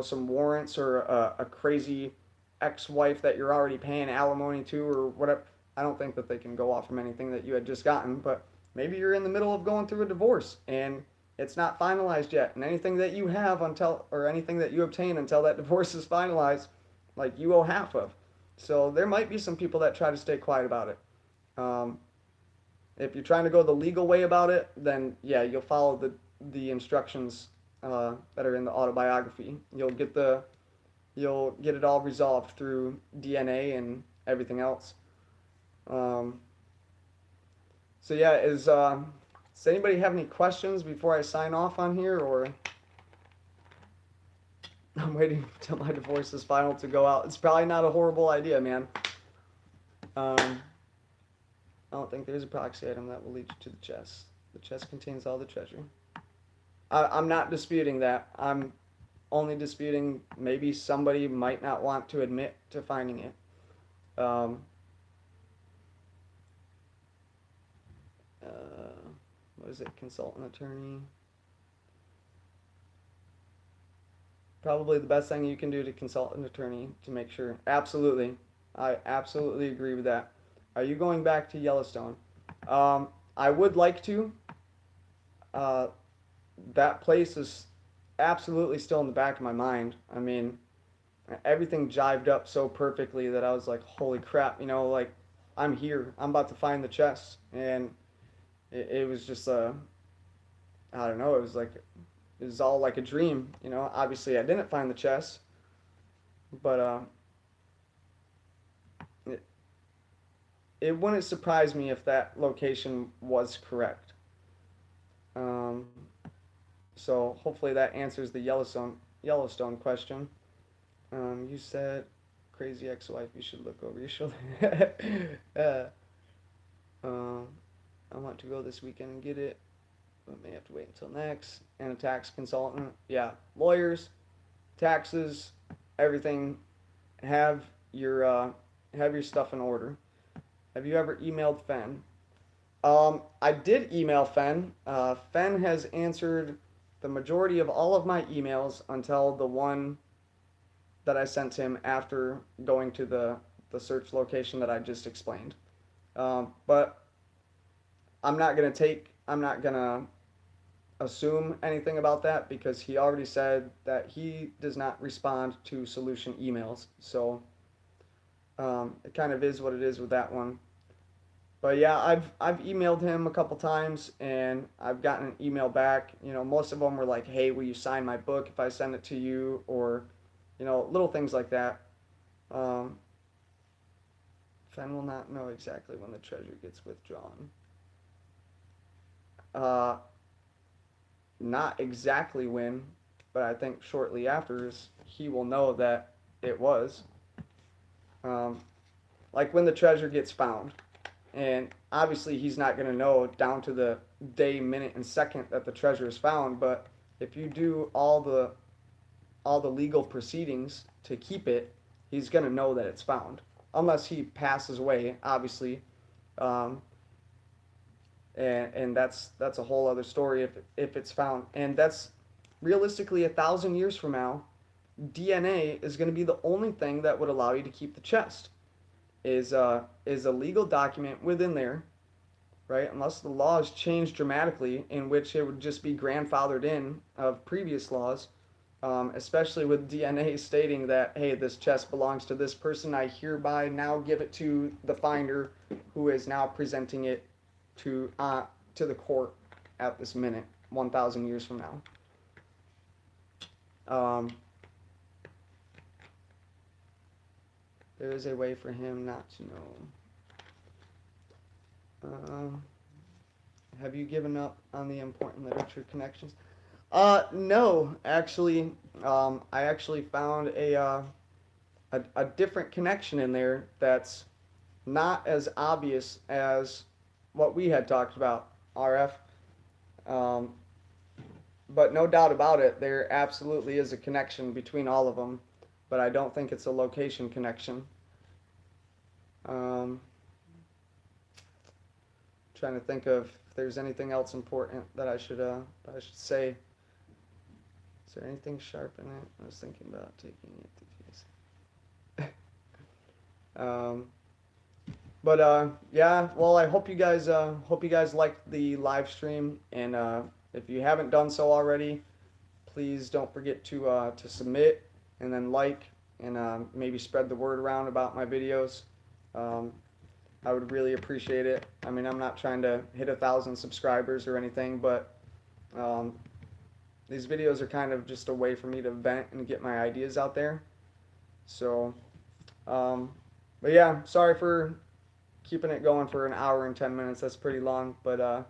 some warrants or a crazy ex-wife that you're already paying alimony to or whatever, I don't think that they can go off from anything that you had just gotten, but maybe you're in the middle of going through a divorce and it's not finalized yet, and anything that you have until or anything that you obtain until that divorce is finalized, like you owe half of. So there might be some people that try to stay quiet about it. Um, if you're trying to go the legal way about it, then yeah, you'll follow the instructions that are in the autobiography. You'll get it all resolved through DNA and everything else. Um, so yeah, does anybody have any questions before I sign off on here, or I'm waiting until my divorce is final to go out? It's probably not a horrible idea, man. Um, I don't think there's a proxy item that will lead you to the chest. The chest contains all the treasure. I'm not disputing that. I'm only disputing maybe somebody might not want to admit to finding it. Um, what is it? Consultant attorney. Probably the best thing you can do to consult an attorney to make sure. Absolutely. I absolutely agree with that. Are you going back to Yellowstone? I would like to. Uh, that place is absolutely still in the back of my mind. I mean, everything jived up so perfectly that I was like, holy crap, like I'm here. I'm about to find the chest. And it was just, I don't know, it was all like a dream. Obviously I didn't find the chest, but it, it wouldn't surprise me if that location was correct. Um, so hopefully that answers the Yellowstone question. You said, crazy ex-wife, you should look over your shoulder. um, I want to go this weekend and get it, but may have to wait until next. And a tax consultant. Yeah, lawyers, taxes, everything. Have your have your stuff in order. Have you ever emailed Fenn? I did email Fenn. Fenn has answered the majority of all of my emails until the one that I sent him after going to the search location that I just explained. But I'm not gonna assume anything about that because he already said that he does not respond to solution emails. So it kind of is what it is with that one. But yeah, I've emailed him a couple times and I've gotten an email back. Most of them were like, "Hey, will you sign my book if I send it to you?" Or, little things like that. Um, Fenn will not know exactly when the treasure gets withdrawn. Uh, Not exactly when, but I think shortly after he will know that it was. Um, like when the treasure gets found. And obviously he's not going to know down to the day, minute, and second that the treasure is found, but if you do all the legal proceedings to keep it, he's going to know that it's found. Unless he passes away, obviously. Um, and that's a whole other story if it's found. And that's realistically 1,000 years from now, DNA is going to be the only thing that would allow you to keep the chest. Is a legal document within there, right? Unless the laws change dramatically, in which it would just be grandfathered in of previous laws, especially with DNA stating that, hey, this chest belongs to this person. I hereby now give it to the finder, who is now presenting it to the court at this minute, 1,000 years from now. There is a way for him not to know. Have you given up on the important literature connections? No, actually. I actually found a different connection in there that's not as obvious as what we had talked about, RF. Um, but no doubt about it, there absolutely is a connection between all of them, but I don't think it's a location connection. Um, Trying to think of if there's anything else important that I should say. Is there anything sharp in it? I was thinking about taking it to case. Yeah. Well, I hope you guys liked the live stream, and if you haven't done so already, please don't forget to submit and then like and maybe spread the word around about my videos. Um, I would really appreciate it. I mean, I'm not trying to hit 1,000 subscribers or anything, but um, these videos are kind of just a way for me to vent and get my ideas out there. So, but yeah, sorry for keeping it going for an hour and 10 minutes. That's pretty long, but